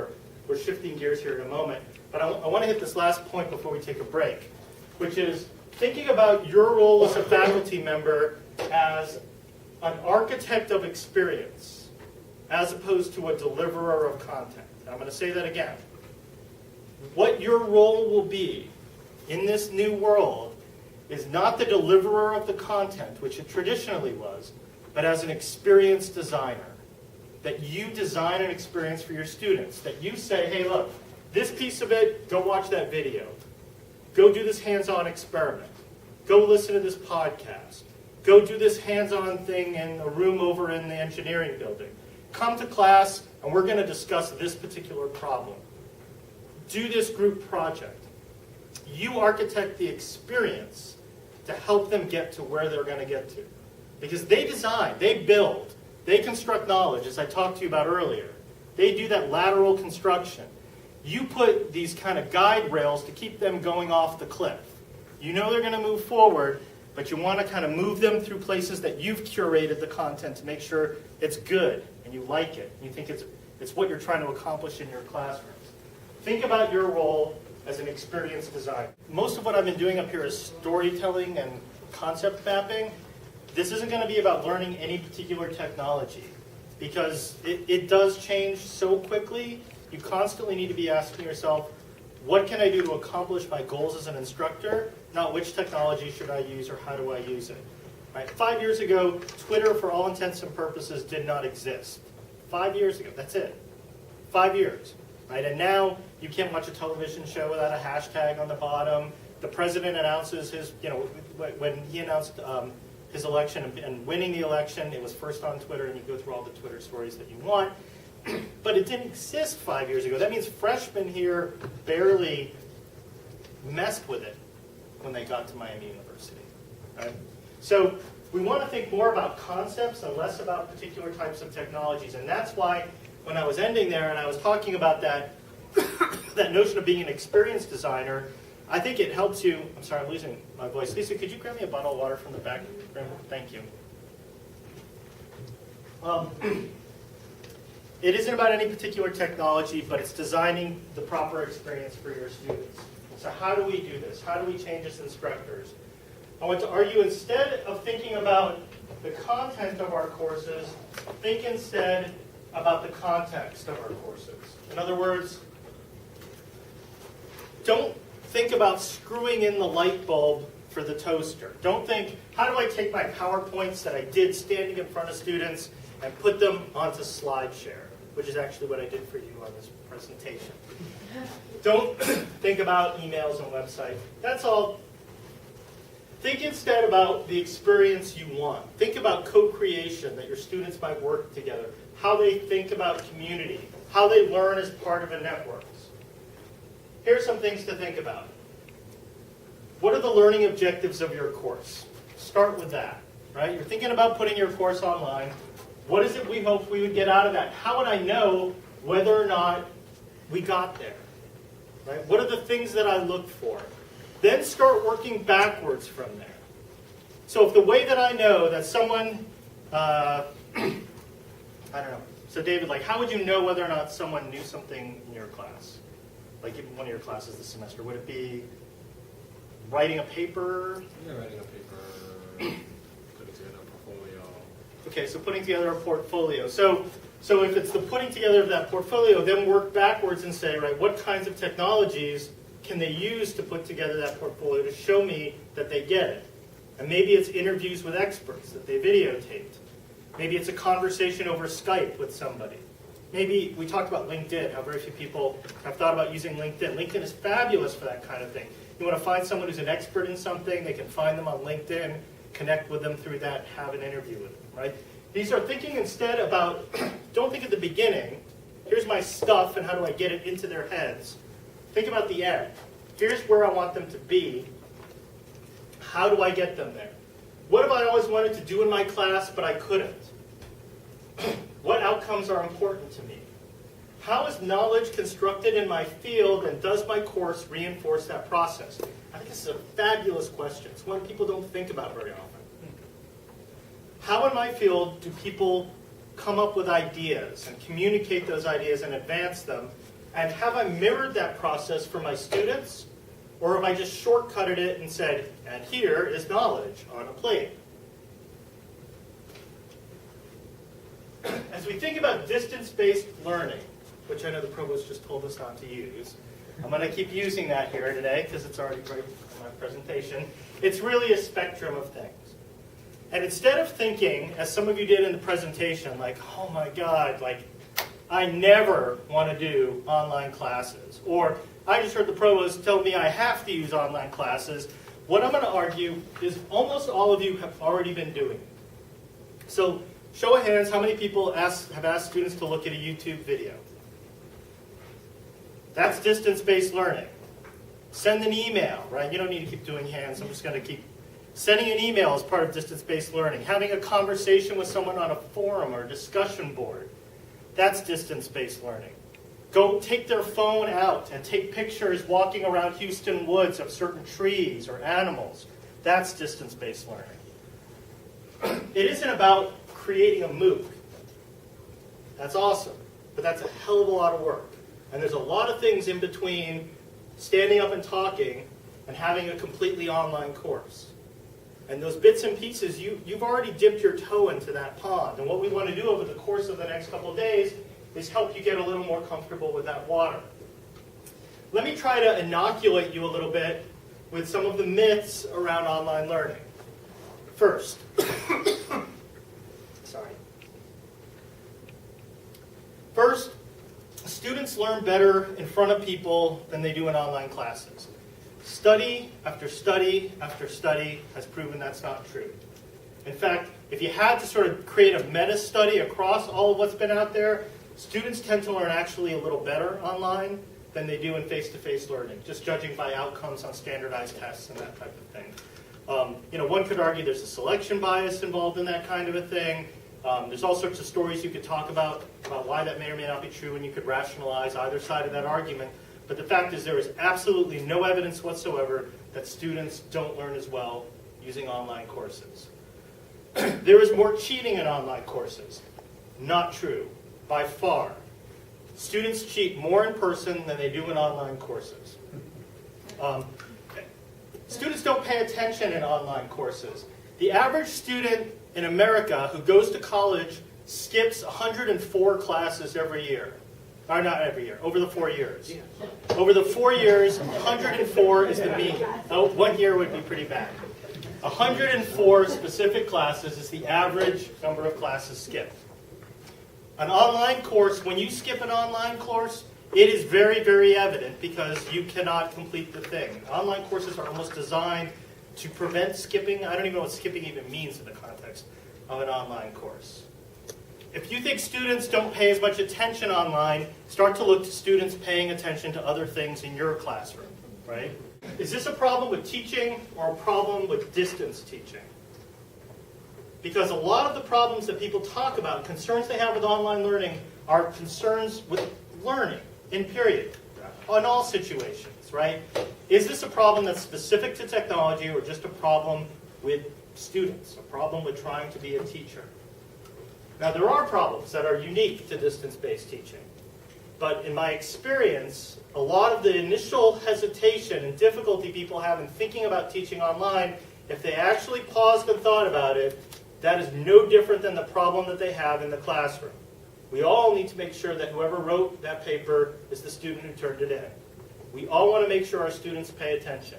we're shifting gears here in a moment. But I want to hit this last point before we take a break, which is thinking about your role as a faculty member as an architect of experience as opposed to a deliverer of content. And I'm going to say that again. What your role will be in this new world is not the deliverer of the content, which it traditionally was, but as an experience designer. That you design an experience for your students. That you say, hey, look, this piece of it, go watch that video. Go do this hands-on experiment. Go listen to this podcast. Go do this hands-on thing in a room over in the engineering building. Come to class, and we're going to discuss this particular problem. Do this group project. You architect the experience to help them get to where they're going to get to. Because they design, they build, they construct knowledge, as I talked to you about earlier. They do that lateral construction. You put these kind of guide rails to keep them going off the cliff. You know they're going to move forward, but you want to kind of move them through places that you've curated the content to make sure it's good and you like it. And you think it's what you're trying to accomplish in your classrooms. Think about your role as an experience designer. Most of what I've been doing up here is storytelling and concept mapping. This isn't going to be about learning any particular technology because it does change so quickly. You constantly need to be asking yourself, what can I do to accomplish my goals as an instructor? Not which technology should I use or how do I use it. Right? 5 years ago, Twitter, for all intents and purposes, did not exist. 5 years ago, that's it. 5 years. Right? And now you can't watch a television show without a hashtag on the bottom. The president announces his, when he announced his election and winning the election, it was first on Twitter, and you go through all the Twitter stories that you want. But it didn't exist 5 years ago. That means freshmen here barely messed with it when they got to Miami University. Right? So we want to think more about concepts and less about particular types of technologies. And that's why when I was ending there and I was talking about that, that notion of being an experience designer, I think it helps you. I'm sorry, I'm losing my voice. Lisa, could you grab me a bottle of water from the back? Thank you. It isn't about any particular technology, but it's designing the proper experience for your students. So how do we do this? How do we change as instructors? I want to argue instead of thinking about the content of our courses, think instead about the context of our courses. In other words, don't think about screwing in the light bulb for the toaster. Don't think, how do I take my PowerPoints that I did standing in front of students and put them onto SlideShare, which is actually what I did for you on this presentation. Don't think about emails and websites. That's all. Think instead about the experience you want. Think about co-creation, that your students might work together, how they think about community, how they learn as part of a network. Here's some things to think about. What are the learning objectives of your course? Start with that, right? You're thinking about putting your course online. What is it we hope we would get out of that? How would I know whether or not we got there? Right? What are the things that I look for? Then start working backwards from there. So if the way that I know that someone, I don't know. So David, like, how would you know whether or not someone knew something in your class? Like in one of your classes this semester, would it be writing a paper? Yeah, writing a paper, putting together a portfolio. Okay, so putting together a portfolio. So if it's the putting together of that portfolio, then work backwards and say, right, what kinds of technologies can they use to put together that portfolio to show me that they get it? And maybe it's interviews with experts that they videotaped. Maybe it's a conversation over Skype with somebody. Maybe we talked about LinkedIn, how very few people have thought about using LinkedIn. LinkedIn is fabulous for that kind of thing. You want to find someone who's an expert in something, they can find them on LinkedIn, connect with them through that, have an interview with them, right? These are thinking instead about, don't think at the beginning, here's my stuff and how do I get it into their heads. Think about the end. Here's where I want them to be. How do I get them there? What have I always wanted to do in my class, but I couldn't? What outcomes are important to me? How is knowledge constructed in my field, and does my course reinforce that process? I think this is a fabulous question. It's one people don't think about very often. How in my field do people come up with ideas and communicate those ideas and advance them? And have I mirrored that process for my students? Or have I just shortcutted it and said, and here is knowledge on a plate? As we think about distance-based learning, which I know the provost just told us not to use, I'm going to keep using that here today because it's already right in my presentation. It's really a spectrum of things. And instead of thinking, as some of you did in the presentation, like, oh my God, like, I never want to do online classes, or I just heard the provost tell me I have to use online classes, what I'm going to argue is almost all of you have already been doing it. So, show of hands, how many people have asked students to look at a YouTube video? That's distance-based learning. Send an email, right? You don't need to keep doing hands. I'm just going to keep sending an email as part of distance-based learning. Having a conversation with someone on a forum or a discussion board. That's distance-based learning. Go take their phone out and take pictures walking around Houston woods of certain trees or animals. That's distance-based learning. It isn't about creating a MOOC. That's awesome, but that's a hell of a lot of work. And there's a lot of things in between standing up and talking and having a completely online course. And those bits and pieces, you've already dipped your toe into that pond. And what we want to do over the course of the next couple of days is help you get a little more comfortable with that water. Let me try to inoculate you a little bit with some of the myths around online learning. First, First, students learn better in front of people than they do in online classes. Study after study after study has proven that's not true. In fact, if you had to sort of create a meta-study across all of what's been out there, students tend to learn actually a little better online than they do in face-to-face learning, just judging by outcomes on standardized tests and that type of thing. One could argue there's a selection bias involved in that kind of a thing. There's all sorts of stories you could talk about why that may or may not be true, and you could rationalize either side of that argument. But the fact is there is absolutely no evidence whatsoever that students don't learn as well using online courses. There is more cheating in online courses. Not true, by far. Students cheat more in person than they do in online courses. Students don't pay attention in online courses. The average student in America who goes to college skips 104 classes every year. Or not every year, over the 4 years. Over the 4 years, 104 is the mean. Oh, 1 year would be pretty bad. 104 specific classes is the average number of classes skipped. An online course, when you skip an online course, it is very, very evident because you cannot complete the thing. Online courses are almost designed to prevent skipping. I don't even know what skipping even means in the context of an online course. If you think students don't pay as much attention online, start to look to students paying attention to other things in your classroom, right? Is this a problem with teaching or a problem with distance teaching? Because a lot of the problems that people talk about, concerns they have with online learning, are concerns with learning, in period, in all situations, right? Is this a problem that's specific to technology or just a problem with students, a problem with trying to be a teacher? Now, there are problems that are unique to distance-based teaching. But in my experience, a lot of the initial hesitation and difficulty people have in thinking about teaching online, if they actually paused and thought about it, that is no different than the problem that they have in the classroom. We all need to make sure that whoever wrote that paper is the student who turned it in. We all want to make sure our students pay attention.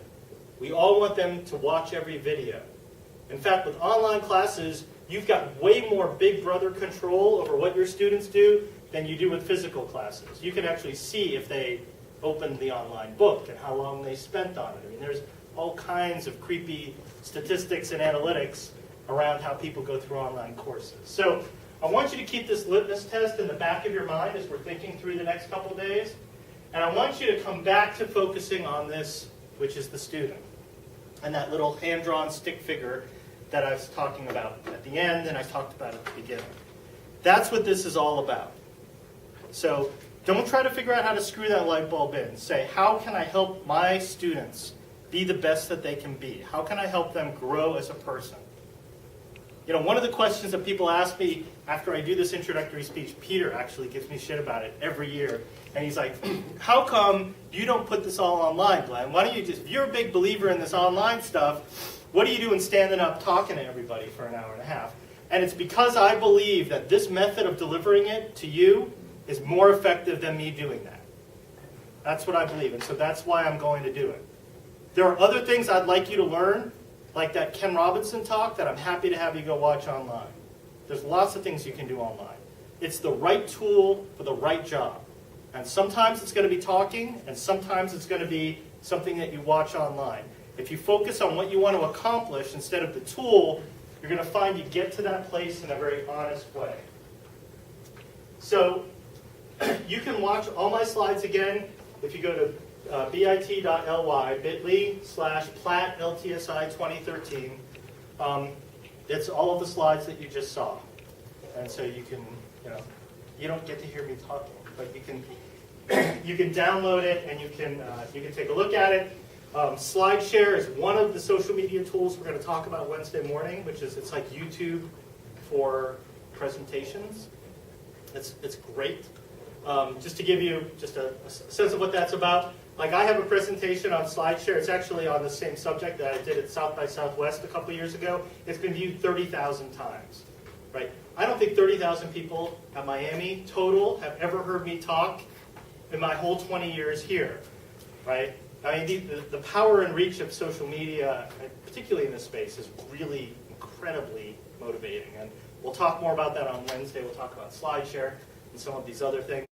We all want them to watch every video. In fact, with online classes, you've got way more big brother control over what your students do than you do with physical classes. You can actually see if they opened the online book and how long they spent on it. I mean, there's all kinds of creepy statistics and analytics around how people go through online courses. So I want you to keep this litmus test in the back of your mind as we're thinking through the next couple days. And I want you to come back to focusing on this, which is the student, and that little hand-drawn stick figure that I was talking about at the end and I talked about at the beginning. That's what this is all about. So don't try to figure out how to screw that light bulb in. Say, how can I help my students be the best that they can be? How can I help them grow as a person? You know, one of the questions that people ask me after I do this introductory speech, Peter actually gives me shit about it every year. And he's like, how come you don't put this all online, Glenn? Why don't you just, if you're a big believer in this online stuff, what are you doing standing up talking to everybody for an hour and a half? And it's because I believe that this method of delivering it to you is more effective than me doing that. That's what I believe, and so that's why I'm going to do it. There are other things I'd like you to learn, like that Ken Robinson talk that I'm happy to have you go watch online. There's lots of things you can do online. It's the right tool for the right job. And sometimes it's going to be talking, and sometimes it's going to be something that you watch online. If you focus on what you want to accomplish instead of the tool, you're going to find you get to that place in a very honest way. So you can watch all my slides again if you go to bit.ly, bit.ly/Platt LTSI 2013. It's all of the slides that you just saw. And so you can, you don't get to hear me talking, but you can you can download it and you can take a look at it. SlideShare is one of the social media tools we're going to talk about Wednesday morning, which is it's like YouTube for presentations. It's great. Just to give you just a sense of what that's about, like I have a presentation on SlideShare. It's actually on the same subject that I did at South by Southwest a couple years ago. It's been viewed 30,000 times, right? I don't think 30,000 people at Miami total have ever heard me talk in my whole 20 years here, right? I mean, the power and reach of social media, particularly in this space, is really incredibly motivating. And we'll talk more about that on Wednesday. We'll talk about SlideShare and some of these other things.